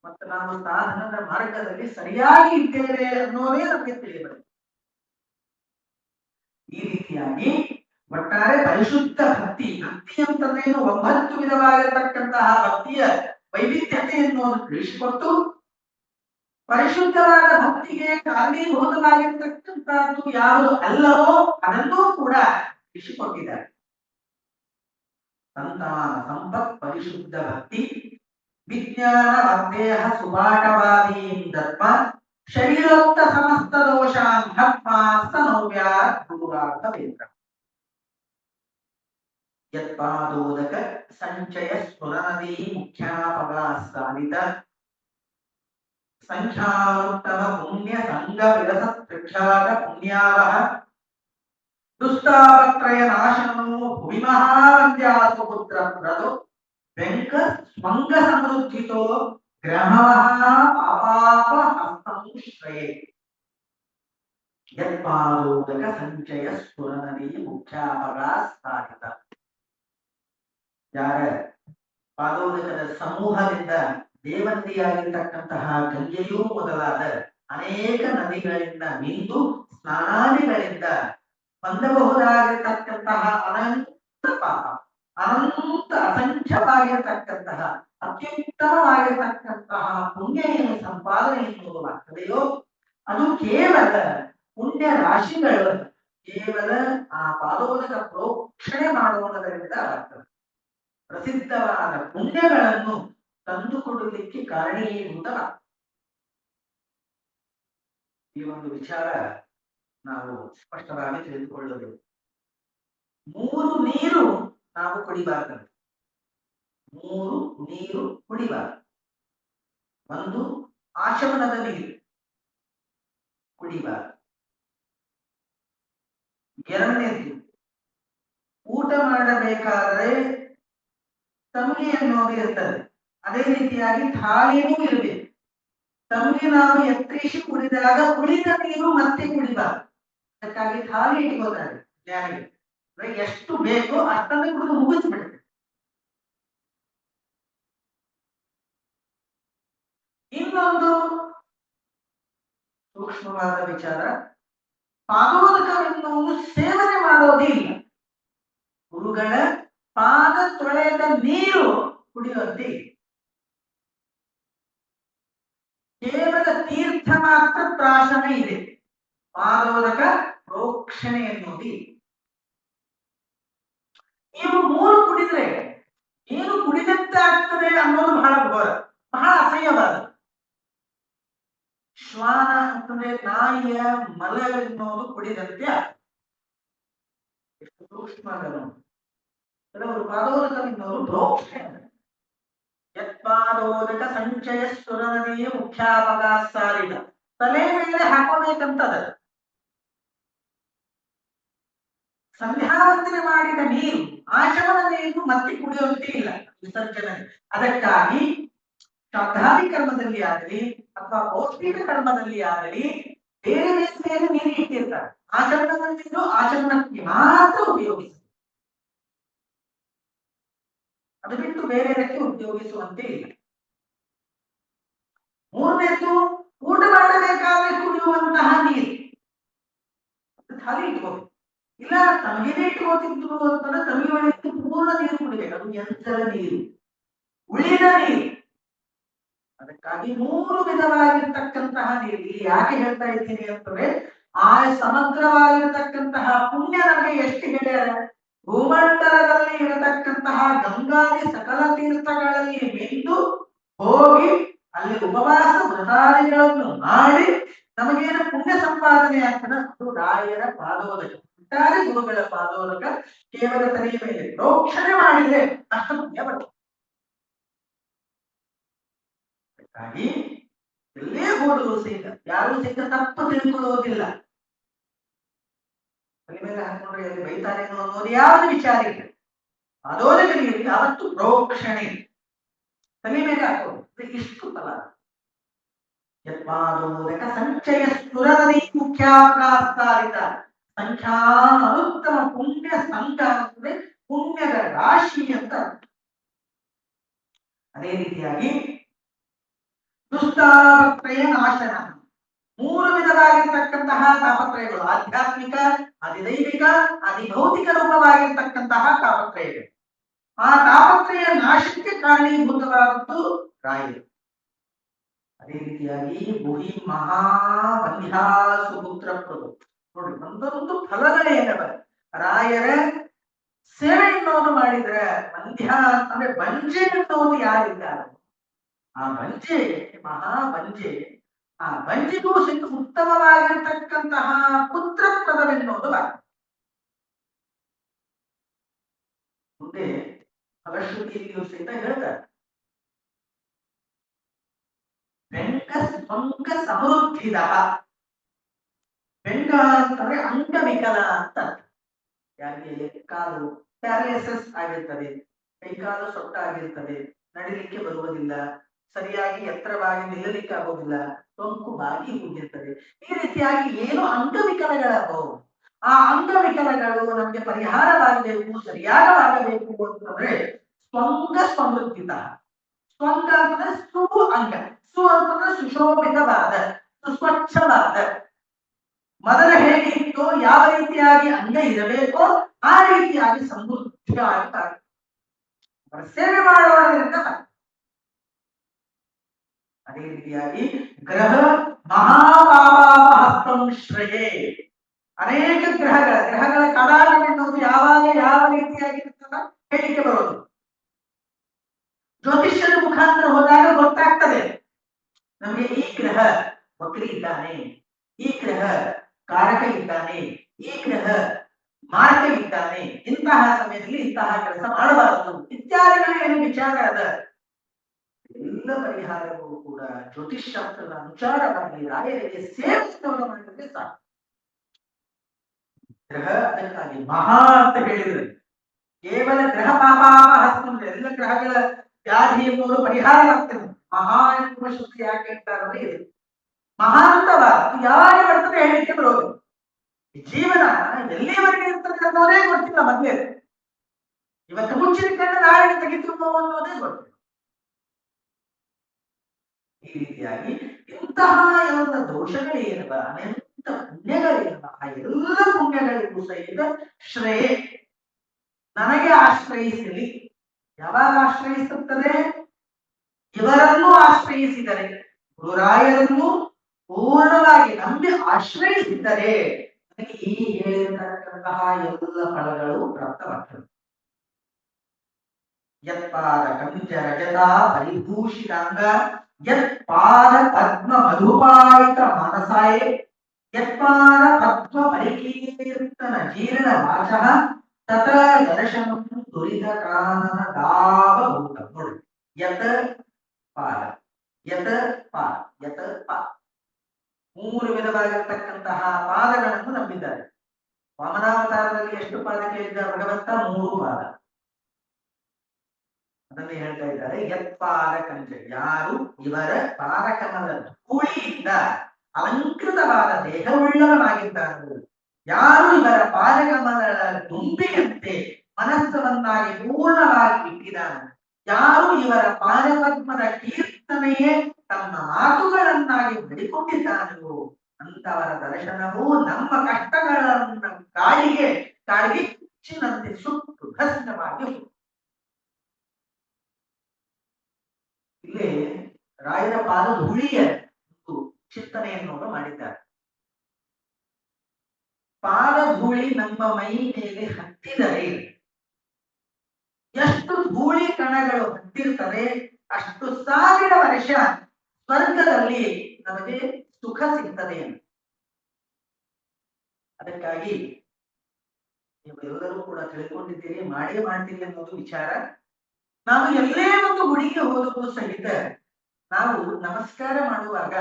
ಮತ್ತು ನಾವು ಸಾಧನದ ಮಾರ್ಗದಲ್ಲಿ ಸರಿಯಾಗಿ ಇದ್ದೇವೆ ಅನ್ನೋದೇ ನಮಗೆ ತಿಳಿಬರುತ್ತೆ. ಈ ರೀತಿಯಾಗಿ ಒಟ್ಟಾರೆ ಪರಿಶುದ್ಧ ಭಕ್ತಿ, ಭಕ್ತಿ ಅಂತಂದ್ರೇನು 9 ವಿಧವಾಗಿರತಕ್ಕಂತಹ ಭಕ್ತಿಯ ವೈವಿಧ್ಯತೆಯನ್ನು ತಿಳಿಸಿಕೊಟ್ಟು ಪರಿಶುದ್ಧವಾದ ಭಕ್ತಿಗೆ ಕಾರಣೀಭೂತವಾಗಿರ್ತಕ್ಕಂಥದ್ದು ಯಾವುದು ಅಲ್ಲವೋ ಅದನ್ನೂ ಕೂಡ ತಿಳಿಸಿಕೊಟ್ಟಿದ್ದಾರೆ. ಸಂತಾನ ಸಂಪತ್ ಪರಿಶುದ್ಧ ಭಕ್ತಿ ವಿಜ್ಞಾನ ವರ್ಧೇಹ ಸುಪಾಠವಾದೀಂದತ್ವ ಶರೀರೋಕ್ತ ಸಮಸ್ತ ದೋಷಾನ್ ಹತ್ಮಾಸ್ತನವ್ಯಾತ್ ಗುರುರಾರ್ಥವೇಂದ್ರ ಯತ್ಪಾದೋದಕ ಸಂಚಯ ಸ್ಫುರನದಿ ಮುಖ್ಯಾಪಗಾಸ್ತಾನಿತ ಸಂಖ್ಯಾನುತ್ತಮ ಪುಣ್ಯ ಸಂಘ ವಿರಸ ಪ್ರಖ್ಯಾತ ಪುಣ್ಯಾವಹ ದುಸ್ತಾಪತ್ರಯ ನಾಶನೋ ಭುವಿ ಮಹಾವಂದ್ಯಾಸು ಪುತ್ರ ಪ್ರದೋ ವೆಂಕ ಸ್ವಂಗ ಸಮೃದ್ಧಿತೋ ಗ್ರಹವಃ ಪಾಪಾಪ ಹಸ್ತಂಶ್ರಯೇ ಯತ್ಪಾದೋದಕ ಸಂಚಯ ಸ್ಫುರನದಿ ಮುಖ್ಯಾಪಗಾಸ್ತಾನಿತ. ಯಾರ ಪಾದೋದಕದ ಸಮೂಹದಿಂದ ದೇವಂತಿಯಾಗಿರ್ತಕ್ಕಂತಹ ಗಂಗೆಯೂ ಮೊದಲಾದ ಅನೇಕ ನದಿಗಳಿಂದ ಮಿಂದು ಸ್ನಾನಾದಿಗಳಿಂದ ಹೊಂದಬಹುದಾಗಿರ್ತಕ್ಕಂತಹ ಅನಂತ ಪಾಪ, ಅನಂತ ಅಸಂಖ್ಯವಾಗಿರತಕ್ಕಂತಹ ಅತ್ಯುತ್ತಮವಾಗಿರತಕ್ಕಂತಹ ಪುಣ್ಯ ಏನು ಸಂಪಾದನೆ ಎನ್ನುವುದಾಗ್ತದೆಯೋ ಅದು ಕೇವಲ ಪುಣ್ಯ ರಾಶಿಗಳು ಕೇವಲ ಆ ಪಾದೋದಕ ಪ್ರೋಕ್ಷಣೆ ಮಾಡುವುದರಿಂದ ಆಗ್ತದೆ. ಪ್ರಸಿದ್ಧವಾದ ಪುಣ್ಯಗಳನ್ನು ತಂದುಕೊಡಲಿಕ್ಕೆ ಕಾರಣೀಭೂತ. ಈ ಒಂದು ವಿಚಾರ ನಾವು ಸ್ಪಷ್ಟವಾಗಿ ತಿಳಿದುಕೊಳ್ಳಬೇಕು. 3 ನೀರು ನಾವು ಕುಡಿಬಾರದು. 3 ನೀರು ಕುಡಿಬಾರದು. ಒಂದು ಆಚಮನದ ನೀರು ಕುಡಿಬಾರದು. ಎರಡನೇದು, ಊಟ ಮಾಡಬೇಕಾದ್ರೆ ತಮಗೆ ಅನ್ನೋದು ಇರ್ತದೆ. ಅದೇ ರೀತಿಯಾಗಿ ಥಾಲಿನೂ ಇರಬೇಕು. ತಮಗೆ ನಾವು ಎತ್ತರಿಸಿ ಕುಡಿದಾಗ ಉಳಿದ ನೀರು ಮತ್ತೆ ಕುಡಿಬಾರದು. ಅದಕ್ಕಾಗಿ ಥಾಲಿ ಇಟ್ಕೋತಾರೆ ಜ್ಞಾನಿಗಳು. ಎಷ್ಟು ಬೇಕೋ ಅಷ್ಟನ್ನೇ ಕುಡಿದು ಮುಗಿಸ್ಬಿಡ್ತಾರೆ. ಇನ್ನೊಂದು ಸೂಕ್ಷ್ಮವಾದ ವಿಚಾರ, ಪಾದೋದಕವನ್ನು ಸೇವನೆ ಮಾಡೋದೇ ಇಲ್ಲ. ಗುರುಗಳ ಪಾದ ತೊಳೆದ ನೀರು ಕುಡಿಯುವಂತೆ ಕೇವಲ ತೀರ್ಥ ಮಾತ್ರ ಪ್ರಾಶನ ಇದೆ. ಪಾದೋದಕ ಪ್ರೋಕ್ಷಣೆ ಎನ್ನುವುದು. ಇವು 3 ಕುಡಿದ್ರೆ ಏನು ಕುಡಿದಂತೆ ಆಗ್ತದೆ ಅನ್ನೋದು ಬಹಳ ಘೋರ, ಬಹಳ ಅಸಹ್ಯವಾದ. ಶ್ವಾನ ಅಂತಂದ್ರೆ ನಾಯಿಯ ಮಲ ಎನ್ನುವುದು ಕುಡಿದಂತೆ ಎಷ್ಟು ಸೂಕ್ಷ್ಮ. ಕೆಲವರು ಪಾದೋದಕವೆನ್ನುವರು ಪ್ರೋಕ್ಷಣೆ. ಯತ್ಪಾದೋದಕ ಸಂಚಯ ಸುರನದಿಯ ಮುಖ್ಯಾಪಕ ಸಾರಿದ ತಲೆ ಮೇಲೆ ಹಾಕೋಬೇಕಂತದ. ಸಂಧ್ಯಾವಂದನೆ ಮಾಡಿದ ನೀರು, ಆಚಮನ ನೀರು ಮತ್ತೆ ಕುಡಿಯುವಂತೆ ಇಲ್ಲ, ವಿಸರ್ಜನೆ. ಅದಕ್ಕಾಗಿ ಶ್ರಾದ್ದಾದಿ ಕರ್ಮದಲ್ಲಿ ಆಗಲಿ ಅಥವಾ ಪೌಷ್ಟಿಕ ಕರ್ಮದಲ್ಲಿ ಆಗಲಿ ಬೇರೆ ಬೇರೆ ನೀರು ಇಟ್ಟಿರ್ತಾರೆ. ಆಚರಣದ ನೀರು ಆಚರಣಕ್ಕೆ ಮಾತ್ರ ಉಪಯೋಗಿಸ, ಅದು ಬಿಟ್ಟು ಬೇರೆದಕ್ಕೆ ಉಪಯೋಗಿಸುವಂತೆ ಇಲ್ಲ. ಮೂರನೇದು, ಊಟ ಮಾಡಬೇಕಾದ್ರೆ ಕುಡಿಯುವಂತಹ ನೀರು ಖಾಲಿ ಇಟ್ಕೋಬೇಕು. ಇಲ್ಲ ತಮಗೇನೆ ಇಟ್ಕೋತಿದ್ರು ಅಂತಂದ್ರೆ ತಮಗೆ ಒಳಗೆ ಪೂರ್ಣ ನೀರು ಕುಡಿಬೇಕು. ಅದು ಯಂತ್ರದ ನೀರು, ಉಳಿದ ನೀರು. ಅದಕ್ಕಾಗಿ 3 ವಿಧವಾಗಿರ್ತಕ್ಕಂತಹ ನೀರು. ಇಲ್ಲಿ ಯಾಕೆ ಹೇಳ್ತಾ ಇದ್ದೀನಿ ಅಂತಂದ್ರೆ, ಆ ಸಮಗ್ರವಾಗಿರ್ತಕ್ಕಂತಹ ಪುಣ್ಯ ನಮಗೆ ಎಷ್ಟು ಹೇಳ್ಯಾರ. ಭೂಮಂಡಲದಲ್ಲಿ ಇರತಕ್ಕಂತಹ ಗಂಗಾದಿ ಸಕಲ ತೀರ್ಥಗಳಲ್ಲಿ ಮಿಂದು ಹೋಗಿ ಅಲ್ಲಿ ಉಪವಾಸ ವ್ರತಾದಿಗಳನ್ನು ಮಾಡಿ ನಮಗೇನು ಪುಣ್ಯ ಸಂಪಾದನೆ ಆಗ್ತದೆ. ಅದು ರಾಯರ ಪಾದೋದಕ, ಒಟ್ಟಾರೆ ಗುರುಗಳ ಪಾದೋದಕ ಕೇವಲ ತಲೆಯ ಮೇಲೆ ಪ್ರೋಕ್ಷಣೆ ಮಾಡಿದ್ರೆ ಅಷ್ಟು ಪುಣ್ಯ ಬರ್ತದೆ. ಹಾಗಾಗಿ ಎಲ್ಲೇ ಹೋದರೂ ಸಹಿತ ಯಾರು ಸಹಿತ ತಪ್ಪು ತಿಳ್ಕೊಳ್ಳೋದಿಲ್ಲ. ತಲೆ ಮೇಲೆ ಹಾಕೊಂಡ್ರೆ ಅಲ್ಲಿ ಬೈತಾರೇನೋ ಅನ್ನೋದು ಯಾವ್ದು ವಿಚಾರ ಇಲ್ಲ. ಪಾದೋದಕ ನೀರಿಗೆ ಯಾವತ್ತು ಪ್ರೋಕ್ಷಣೆ ತಲೆ ಮೇಲೆ ಹಾಕೋದು ಇಷ್ಟು ಫಲ. ಯತ್ಪಾದೋದಕ ಸಂಚಯ ಸುರನದಿ ಮುಖ್ಯಾಕಾರಿತ ಸಂಖ್ಯಾನುತ್ತಮ ಪುಣ್ಯ ಸಂಘ ಅಂದ್ರೆ ಪುಣ್ಯದ ರಾಶಿ ಅಂತ. ಅದೇ ರೀತಿಯಾಗಿ ದುಷ್ಟಾಪತ್ರಯ ನಾಶನ. 3 ವಿಧವಾಗಿರ್ತಕ್ಕಂತಹ ತಾಪತ್ರಯಗಳು, ಆಧ್ಯಾತ್ಮಿಕ, ಅಧಿದೈವಿಕ, ಅಧಿಭೌತಿಕ ರೂಪವಾಗಿರ್ತಕ್ಕಂತಹ ತಾಪತ್ರಯಗಳು. ಆ ತಾಪತ್ರಯ ನಾಶಕ್ಕೆ ಕಾರಣೀಭೂತವಾದದ್ದು ರಾಯರು. ಅದೇ ರೀತಿಯಾಗಿ ಗುಹಿ ಮಹಾಬಂಧ್ಯಾಸುಪುತ್ರ ಪ್ರಭು. ನೋಡಿ, ಒಂದೊಂದು ಫಲಗಳೇನವ. ರಾಯರ ಸೇವೆ ಎನ್ನುವುದು ಮಾಡಿದ್ರೆ ಬಂಧ್ಯ ಅಂದ್ರೆ ಬಂಜೆ ಎನ್ನುವುದು ಯಾರಿದ್ದಾರೆ ಆ ಬಂಜೆ, ಮಹಾಬಂಜೆ, ಆ ಬಂಜೆಗೂ ಸಹಿತ ಉತ್ತಮವಾಗಿರ್ತಕ್ಕಂತಹ ಪುತ್ರ ಪದವೆನ್ನುವುದು ಮುಂದೆ ಫಲಶ್ರುತಿಯಲ್ಲಿಯೂ ಸಹಿತ ಹೇಳ್ತಾರೆ. ಬೆಂಗ ಸ್ವಂಗ ಸಮೃದ್ಧಿದ. ಬೆಂಗ ಅಂತಂದ್ರೆ ಅಂಗವಿಕಲ ಅಂತ. ಯಾರಿಗೆ ಕಾಲು ಪ್ಯಾರಾಲಿಸಿಸ್ ಆಗಿರ್ತದೆ, ಕೈಕಾಲು ಸೊಟ್ಟಾಗಿರ್ತದೆ, ನಡಿಲಿಕ್ಕೆ ಬರುವುದಿಲ್ಲ, ಸರಿಯಾಗಿ ಎತ್ತರವಾಗಿ ನಿಲ್ಲಲಿಕ್ಕೆ ಆಗೋದಿಲ್ಲ, ಸೋಂಕು ಬಾಗಿ ಹೋಗಿರ್ತದೆ. ಈ ರೀತಿಯಾಗಿ ಏನು ಅಂಗವಿಕಲಗಳಾಗವು. ಆ ಅಂಗವಿಕಲಗಳು ನಮ್ಗೆ ಪರಿಹಾರವಾಗಬೇಕು, ಸರಿಯಾಗವಾಗಬೇಕು ಅಂತಂದ್ರೆ ಸ್ವಂಗ ಸಮೃದ್ಧಿತ. ಸ್ವಂಗ ಅಂತಂದ್ರೆ ಸು ಅಂಗ, ಸು ಅಂತಂದ್ರೆ ಸುಶೋಭಿತವಾದ, ಸುಸ್ವಚ್ಛವಾದ. ಮೊದಲ ಹೇಗಿತ್ತು, ಯಾವ ರೀತಿಯಾಗಿ ಅಂಗ ಇರಬೇಕೋ ಆ ರೀತಿಯಾಗಿ ಸಮೃದ್ಧಿಯಾಗಿ ಸೇವೆ ಮಾಡೋದ್ರಿಂದ. ಅದೇ ರೀತಿಯಾಗಿ ಗ್ರಹ ಮಹಾಪಾಪಹಸ್ತಂ ಶ್ರೇಯೇ. ಅನೇಕ ಗ್ರಹಗಳ ಕಡಾಟ ಎನ್ನುವುದು ಯಾವಾಗ ಯಾವ ರೀತಿಯಾಗಿರ್ತದ ಹೇಳಿಕೆ ಬರೋದು. ಜ್ಯೋತಿಷ್ಯರ ಮುಖಾಂತರ ಹೋದಾಗ ಗೊತ್ತಾಗ್ತದೆ ನಮಗೆ ಈ ಗ್ರಹ ವಕ್ರಿ ಇದ್ದಾನೆ, ಈ ಗ್ರಹ ಕಾರಕ ಇದ್ದಾನೆ, ಈ ಗ್ರಹ ಮಾರಕ ಇದ್ದಾನೆ, ಇಂತಹ ಸಮಯದಲ್ಲಿ ಇಂತಹ ಕೆಲಸ ಮಾಡಬಾರದು ಇತ್ಯಾದಿಗಳ ಏನು ವಿಚಾರ ಅದ ಎಲ್ಲ ಪರಿಹಾರವೂ ಕೂಡ ಜ್ಯೋತಿಷ್ ಶಾಸ್ತ್ರದ ಅನುಚಾರವಾಗಿ ರಾಯರಿಗೆ ಸೇವಿಸಿದವರು ಮಾಡಿದ್ರೆ ಸಾಕು. ಗ್ರಹ ಅದಕ್ಕಾಗಿ ಮಹಾ ಅಂತ ಹೇಳಿದ್ರೆ ಕೇವಲ ಗ್ರಹ ಪಾಪಾಪಹಸ್ತಂ ಎಲ್ಲ ಗ್ರಹಗಳ ವ್ಯಾಧಿ ಎನ್ನುವುದು ಪರಿಹಾರವಾಗ್ತದೆ. ಮಹಾ ಎನ್ನುವ ಶುದ್ಧಿ ಯಾಕೆ ಹೇಳ್ತಾರಂದ್ರೆ ಇದು ಮಹಾಂತವಾದ ಯಾವಾಗ ಬರ್ತದೆ ಹೇಳಿಕೆ ಬರೋದು. ಜೀವನ ಎಲ್ಲಿವರೆಗೆ ಇರ್ತದೆ ಅನ್ನೋದೇ ಗೊತ್ತಿಲ್ಲ ಮೊದಲೇ. ಇವತ್ತು ಮುಚ್ಚಿನ ಕಣ್ಣು ನಾಳೆಗೆ ತೆಗಿತು ಅನ್ನೋದೇ ಗೊತ್ತಿಲ್ಲ. ಈ ರೀತಿಯಾಗಿ ಇಂತಹ ಎಲ್ಲ ದೋಷಗಳೇನವ ಅನಂತ ಪುಣ್ಯಗಳೇನವ ಆ ಎಲ್ಲ ಪುಣ್ಯಗಳಿಗೂ ಸಹಿತ ಶ್ರೇಯ ನನಗೆ ಆಶ್ರಯಿಸಲಿ. ಯಾವಾಗ ಆಶ್ರಯಿಸುತ್ತದೆ? ಇವರನ್ನು ಆಶ್ರಯಿಸಿದರೆ, ಗುರುರಾಯರನ್ನು ಪೂರ್ಣವಾಗಿ ನಂಬಿ ಆಶ್ರಯಿಸಿದ್ದರೆ ನನಗೆ ಈ ಹೇಳಿರತಕ್ಕಂತಹ ಎಲ್ಲ ಫಲಗಳು ಪ್ರಾಪ್ತವಾಗ್ತವೆ. ಯತ್ಪಾದ ಕಂಚ ರಜತ ಪರಿಭೂಷಿತಾಂಗ ಯತ್ಪಾದ ಪದ್ಮ ಮಧುಪಾಯಿತ ಮಾನಸಾಯೇ ಯತ್ಪಾದ ಪದ್ಮ ಪರಿಕೀರ್ತನ ಜೀರ್ಣ ವಾಚಃ ತತ ದರ್ಶನಂ ದುರಿತ ಕಾನನ ದಾವಭೂತ. ನೋಡಿ, ಯತ್ ಪಾದ, ಯತ್ ಪಾದ, ಯತ್ ಪಾದ, ಮೂರು ವಿಧವಾಗಿರ್ತಕ್ಕಂತಹ ಪಾದಗಳನ್ನು ನಂಬಿದ್ದಾರೆ. ವಾಮನಾವತಾರದಲ್ಲಿ ಎಷ್ಟು ಪಾದ ಕೇಳಿದ್ದ ಭಗವಂತ? 3 ಪಾದ. ಅದನ್ನೇ ಹೇಳ್ತಾ ಇದ್ದಾರೆ. ಯತ್ಪಾದ ಕಂಚ, ಯಾರು ಇವರ ಪಾದಕಮಲ ಧೂಳಿಯಿಂದ ಅಲಂಕೃತವಾದ ದೇಹವುಳ್ಳವನಾಗಿದ್ದಾನೆ, ಯಾರು ಇವರ ಪಾದಕಮಲಗಳ ದುಂಬಿಯಂತೆ ಮನಸ್ಸವನ್ನಾಗಿ ಪೂರ್ಣವಾಗಿ ಇಟ್ಟಿದ್ದಾನೆ, ಯಾರು ಇವರ ಪಾದಪದ್ಮದ ಕೀರ್ತನೆಯೇ ತಮ್ಮ ಮಾತುಗಳನ್ನಾಗಿ ಬಡಿಕೊಂಡಿದ್ದಾನೋ ಅಂತವರ ದರ್ಶನವು ನಮ್ಮ ಕಷ್ಟಗಳನ್ನು ಕಾಡಿಗೆ ಹೆಚ್ಚಿನಂತೆ ಸುಟ್ಟು ಭಸ್ಮವಾಗಿ. ಇಲ್ಲಿ ರಾಯರ ಪಾದ ಧೂಳಿಯ ಚಿಂತನೆಯನ್ನು ಮಾಡಿದ್ದಾರೆ. ಪಾದ ಧೂಳಿ ನಮ್ಮ ಮೈ ಮೇಲೆ ಹತ್ತಿದರೆ ಎಷ್ಟು ಧೂಳಿ ಕಣಗಳು ಹತ್ತಿರ್ತದೆ ಅಷ್ಟು 1000 ವರ್ಷ ಸ್ವರ್ಗದಲ್ಲಿ ನಮಗೆ ಸುಖ ಸಿಗ್ತದೆ. ಅದಕ್ಕಾಗಿ ನೀವು ಎಲ್ಲರೂ ಕೂಡ ತಿಳ್ಕೊಂಡಿದ್ದೀರಿ, ಮಾಡೇ ಮಾಡ್ತೀರಿ ಅನ್ನೋದು ವಿಚಾರ. ನಾವು ಎಲ್ಲೇ ಒಂದು ಗುಡಿಗೆ ಹೋದರೂ ಸಹಿತ ನಾವು ನಮಸ್ಕಾರ ಮಾಡುವಾಗ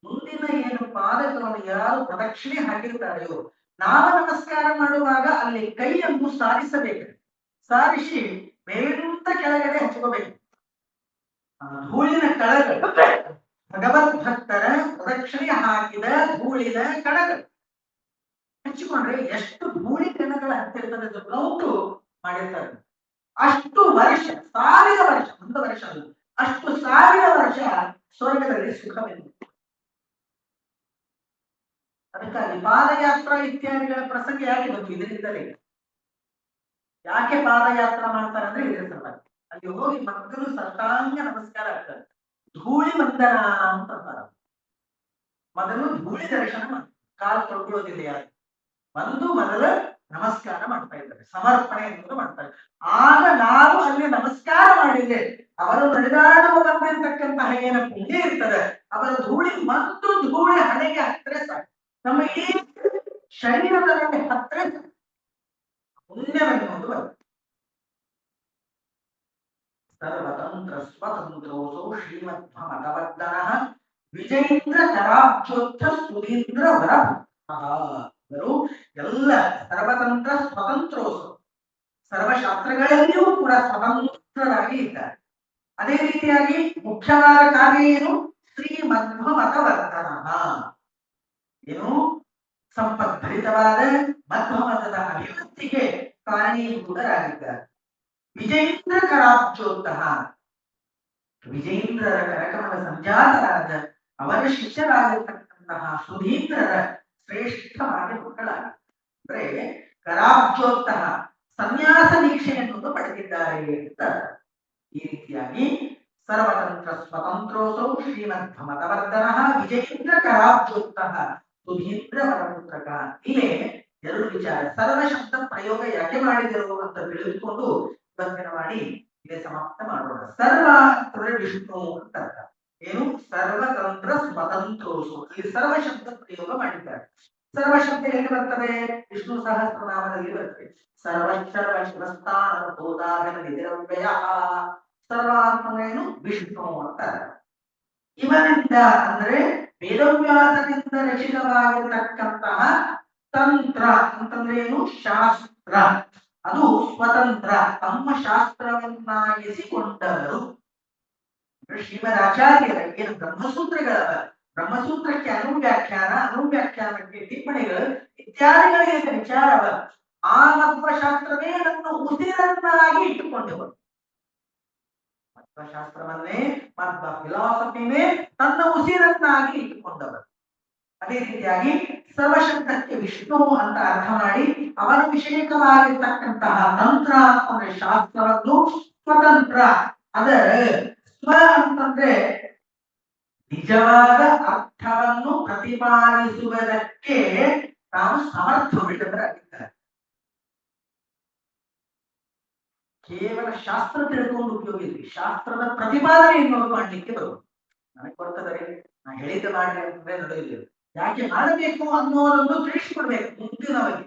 ಮುಂದಿನ ಏನು ಪಾದಗಳನ್ನು ಯಾರು ಪ್ರದಕ್ಷಿಣೆ ಹಾಕಿರ್ತಾರೆಯೋ ನಾವು ನಮಸ್ಕಾರ ಮಾಡುವಾಗ ಅಲ್ಲಿ ಕೈಯನ್ನು ಸಾರಿಸಬೇಕು. ಸಾರಿಸಿ ಮೇಲಿಂದ ಕೆಳಗಡೆ ಹಚ್ಕೋಬೇಕು. ಧೂಳಿನ ಕಣಗಳು ಭಗವದ್ ಭಕ್ತರ ಪ್ರದಕ್ಷಿಣೆ ಹಾಕಿದ ಧೂಳಿನ ಕಣಗಳು ಹಚ್ಚಿಕೊಂಡ್ರೆ ಎಷ್ಟು ಧೂಳಿ ಕಣಗಳು ಹತ್ತಿರ್ತದೆ ಅಂತ ಕೌಂಟು ಮಾಡಿರ್ತಾರೆ. ಅಷ್ಟು ವರ್ಷ 1000 ವರ್ಷ, 1 ವರ್ಷ ಅಲ್ಲ, ಅಷ್ಟು 1000 ವರ್ಷ ಸ್ವರ್ಗದಲ್ಲಿ ಸುಖವೆಂದು. ಅದಕ್ಕಾಗಿ ಪಾದಯಾತ್ರಾ ಇತ್ಯಾದಿಗಳ ಪ್ರಸಂಗ ಯಾಕೆ ಬಂತು? ಇದರಿಂದಲೇ. ಯಾಕೆ ಪಾದಯಾತ್ರಾ ಮಾಡ್ತಾರೆ ಅಂದ್ರೆ ಇದ್ರ ಸಲುವಾಗಿ. ಅಲ್ಲಿ ಹೋಗಿ ಮಕ್ಕಳು ಸಾಷ್ಟಾಂಗ ನಮಸ್ಕಾರ ಆಗ್ತಾರೆ. ಧೂಳಿ ವಂದನ ಅಂತ ಅಂತಾರೆ. ಮೊದಲು ಧೂಳಿ ದರ್ಶನ ಕಾಲು ತೊಳ್ಕೊಳ್ಳೋದಿಲ್ಲ ಯಾರು, ಮೊದಲು ನಮಸ್ಕಾರ ಮಾಡ್ತಾ ಇದ್ದಾರೆ, ಸಮರ್ಪಣೆ ಎನ್ನುವುದು ಮಾಡ್ತಾರೆ. ಆಗ ನಾವು ಅಲ್ಲಿ ನಮಸ್ಕಾರ ಮಾಡಿದ್ರೆ ಅವರು ನಡೆದಾಡುವ ಬಂದಿರತಕ್ಕಂತಹ ಏನು ಪುಣ್ಯ ಇರ್ತದೆ ಅವರ ಧೂಳಿ ಧೂಳಿ ಹಣೆಗೆ ಹತ್ತಿರ ಸಾಕು, ನಮ್ಮ ಈ ಶರೀರದ ಹತ್ತಿರ ಪುಣ್ಯವೆನ್ನುವುದು ಬರುತ್ತೆ. ಸರ್ವತಂತ್ರ ಸ್ವತಂತ್ರೋಸೌ ಶ್ರೀಮಧ್ವಮತವರ್ಧನ ವಿಜೇಂದ್ರ ಕರಾಬ್ಜೋತ್ಥ ಸುಧೀಂದ್ರ ವರ. ಎಲ್ಲ ಸರ್ವತಂತ್ರ ಸ್ವತಂತ್ರೋಸು, ಸರ್ವಶಾಸ್ತ್ರಗಳಲ್ಲಿಯೂ ಕೂಡ ಸ್ವತಂತ್ರರಾಗಿ ಇದ್ದಾರೆ. ಅದೇ ರೀತಿಯಾಗಿ ಮುಖ್ಯವಾದ ಕಾರ್ಯ ಏನು? ಶ್ರೀಮಧ್ವಮತವರ್ಧನ, ಏನು ಸಂಪದ್ಭರಿತವಾದ ಮಧ್ವಮತದ ಅಭಿವೃದ್ಧಿಗೆ ಕಾರಣೀಭೂತರಾಗಿದ್ದಾರೆ. ವಿಜೇಂದ್ರ ಕರಾಬ್ಜೋತ್ತಹ, ವಿಜೇಂದ್ರರ ಕರಕಮಲ ಸಂಜಾತರಾದ ಅವರ ಶಿಷ್ಯರಾಗಿರ್ತಕ್ಕಂತಹ ಸುಧೀಂದ್ರರ ಶ್ರೇಷ್ಠವಾದ ಮಕ್ಕಳಾಗಿ, ಅಂದ್ರೆ ಕರಾಬ್ಜೋತ್ತಹ ಸನ್ಯಾಸ ದೀಕ್ಷೆಯನ್ನು ಪಡೆದಿದ್ದಾರೆ ಅಂತ. ಈ ರೀತಿಯಾಗಿ ಸರ್ವತಂತ್ರ ಸ್ವತಂತ್ರೋಸೌ ಶ್ರೀಮಧ್ವಮತವರ್ಧನ ವಿಜೇಂದ್ರ ಕರಾಬ್ಜೋತ್ತಹ ಸುಧೀಂದ್ರ ವರಪುತ್ರಕ. ಇಲ್ಲೇ 2 ವಿಚಾರ. ಸರ್ವ ಶಬ್ದ ಪ್ರಯೋಗ ಯಾಕೆ ಮಾಡಿದರು ಅಂತ ತಿಳಿದುಕೊಂಡು ಬಂಧನ ಮಾಡಿ ಇಲ್ಲಿ ಸಮಾಪ್ತ ಮಾಡೋಣ. ಸರ್ವ ಅಂತಂದ್ರೆ ವಿಷ್ಣು ಅಂತ ಅರ್ಥ. ಏನು? ಸರ್ವತಂತ್ರ ಸ್ವತಂತ್ರೋಸು, ಇಲ್ಲಿ ಸರ್ವ ಶಬ್ದ ಪ್ರಯೋಗ ಮಾಡಿದ್ದಾರೆ. ಸರ್ವ ಶಬ್ದ ಎಲ್ಲಿ ಬರ್ತದೆ? ವಿಷ್ಣು ಸಹಸ್ರನಾಮದಲ್ಲಿ ಬರ್ತದೆ. ಸರ್ವಶ್ಚರ್ವ ಶಿವಸ್ಥಾನ ಭೂತಾಗಮ ನಿಧಿರವ್ಯಯ. ಸರ್ವ ಅಂತಂದ್ರೇನು? ವಿಷ್ಣು ಅಂತ. ಇವನಿಂದ ಅಂದ್ರೆ ವೇದವ್ಯಾಸನಿಂದ ರಚಿತವಾಗಿರತಕ್ಕಂತಹ ತಂತ್ರ ಅಂತಂದ್ರೇನು? ಶಾಸ್ತ್ರ. ಅದು ಸ್ವತಂತ್ರ, ತಮ್ಮ ಶಾಸ್ತ್ರವನ್ನಾಗಿಸಿಕೊಂಡವರು. ಶ್ರೀಮದಾಚಾರ್ಯರ ಏನು ಬ್ರಹ್ಮಸೂತ್ರಗಳವ, ಬ್ರಹ್ಮಸೂತ್ರಕ್ಕೆ ಅನುವ್ಯಾಖ್ಯಾನ, ಅನುವ್ಯಾಖ್ಯಾನಕ್ಕೆ ಟಿಪ್ಪಣಿಗಳು ಇತ್ಯಾದಿಗಳಿಗೆ ವಿಚಾರವ. ಆ ಮಧ್ವಶಾಸ್ತ್ರವೇ ನನ್ನ ಉಸಿರನ್ನಾಗಿ ಇಟ್ಟುಕೊಂಡವರು. ಮಧ್ವಶಾಸ್ತ್ರವನ್ನೇ, ಮಧ್ವ ಫಿಲಾಸಫಿನೇ ತನ್ನ ಉಸಿರನ್ನಾಗಿ ಇಟ್ಟುಕೊಂಡವರು. ಅದೇ ರೀತಿಯಾಗಿ ಸರ್ವಶಬ್ದಕ್ಕೆ ವಿಷ್ಣು ಅಂತ ಅರ್ಥ ಮಾಡಿ ಅವನ ವಿಷಯಕವಾಗಿರ್ತಕ್ಕಂತಹ ತಂತ್ರ ಅಂತಂದ್ರೆ ಶಾಸ್ತ್ರವನ್ನು ಸ್ವತಂತ್ರ. ಅದರ ಸ್ವ ಅಂತಂದ್ರೆ ನಿಜವಾದ ಅರ್ಥವನ್ನು ಪ್ರತಿಪಾದಿಸುವುದಕ್ಕೆ ತಾವು ಸಮರ್ಥವಿಲ್ಲದರಾಗಿದ್ದಾರೆ. ಕೇವಲ ಶಾಸ್ತ್ರ ತಿಳ್ಕೊಂಡು ಉಪಯೋಗ ಇಲ್ಲ, ಶಾಸ್ತ್ರದ ಪ್ರತಿಪಾದನೆಯನ್ನು ಮಾಡಲಿಕ್ಕೆ ಬರುವುದು. ನನಗೆ ಬರ್ತದೆ, ನಾ ಹೇಳಿದ್ದೆ ಮಾಡಿ ಅಂತಂದ್ರೆ ನಡೆಯಲಿಲ್ಲ. ಯಾಕೆ ಮಾಡಬೇಕು ಅನ್ನೋದನ್ನು ತಿಳಿಸಿಕೊಡ್ಬೇಕು ಮುಂದಿನವರಿಗೆ.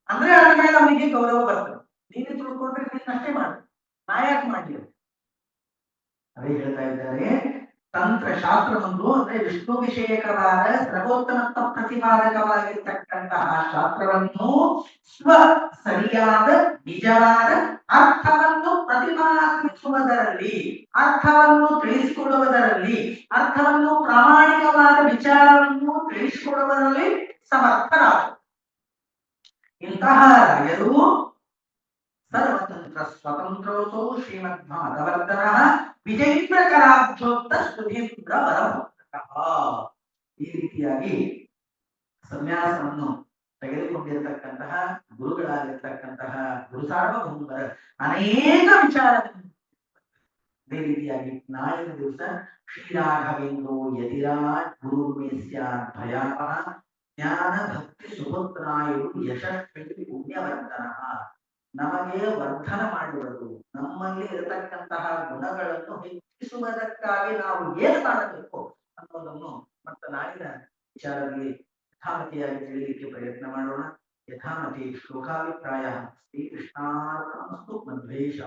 ಅಂದ್ರೆ ಅದರ ಮೇಲೆ ಅವನಿಗೆ ಗೌರವ ಬರ್ತದೆ. ನೀನು ತಿಳ್ಕೊಂಡ್ರೆ ನೀನಷ್ಟೇ ಮಾಡು, ನಾ ಯಾಕೆ ಮಾಡಲಿಲ್ಲ. ಅದೇ ಹೇಳ್ತಾ ಇದ್ದಾರೆ, ತಂತ್ರ ಶಾಸ್ತ್ರವನ್ನು ಅಂದ್ರೆ ವಿಷ್ಣು ವಿಷಯಕವಾದ ಸರ್ವೋತ್ತಮತ್ವ ಪ್ರತಿಪಾದಕವಾಗಿರ್ತಕ್ಕಂತಹ ಶಾಸ್ತ್ರವನ್ನು ಸ್ವ ಸರಿಯಾದ ನಿಜವಾದ ಅರ್ಥವನ್ನು ಪ್ರತಿಪಾದಿಸುವುದರಲ್ಲಿ, ಅರ್ಥವನ್ನು ತಿಳಿಸಿಕೊಡುವುದರಲ್ಲಿ, ಅರ್ಥವನ್ನು ಪ್ರಾಮಾಣಿಕವಾದ ವಿಚಾರವನ್ನು ತಿಳಿಸಿಕೊಡುವುದರಲ್ಲಿ ಸಮರ್ಥರಾದರು. ಇಂತಹ ರಾಯರು ಸರ್ವತಂತ್ರ ಸ್ವತಂತ್ರೋಸೌ ಶ್ರೀಮದ್ಭಾಗವರ್ಧನ ವಿಜೇಂದ್ರ ಕರಾಬ್ಜೋಕ್ತ ಸುಧೀಂದ್ರ ವರಭಕ್ತಃ. ಈ ರೀತಿಯಾಗಿ ಸನ್ಯಾಸವನ್ನು ತೆಗೆದುಕೊಂಡಿರತಕ್ಕಂತಹ ಗುರುಗಳಾಗಿರ್ತಕ್ಕಂತಹ ಗುರು ಸಾರ್ವಭೌಮರ ಅನೇಕ ವಿಚಾರಗಳನ್ನು. ಅದೇ ರೀತಿಯಾಗಿ ನಾಳಿನ ದಿವಸ ಶ್ರೀರಾಘವೇಂದ್ರೋ ಯತಿರಾಜ್ ಗುರು ಮೇಸ್ಯಾತ್ ಭಯಾಪಹ ಜ್ಞಾನ ಭಕ್ತಿ ಸುಪುತ್ರಾಯು ಯಶಸ್ವಿ ಪುಣ್ಯವರ್ಧನ. ನಮಗೆ ವರ್ಧನ ಮಾಡುವುದು, ನಮ್ಮಲ್ಲಿ ಇರತಕ್ಕಂತಹ ಗುಣಗಳನ್ನು ಹೆಚ್ಚಿಸುವುದಕ್ಕಾಗಿ ನಾವು ಏನು ಮಾಡಬೇಕು ಅನ್ನೋದನ್ನು ಮತ್ತೆ ನಾಳಿನ ವಿಚಾರದಲ್ಲಿ ಯಥಾಮತಿಯಾಗಿ ತಿಳಿಯಲಿಕ್ಕೆ ಪ್ರಯತ್ನ ಮಾಡೋಣ. ಯಥಾಮತಿ ಶ್ಲೋಕಾಭಿಪ್ರಾಯ ಶ್ರೀಕೃಷ್ಣಾರ್ಪಣಮಸ್ತು. ಮಧ್ವೇಷ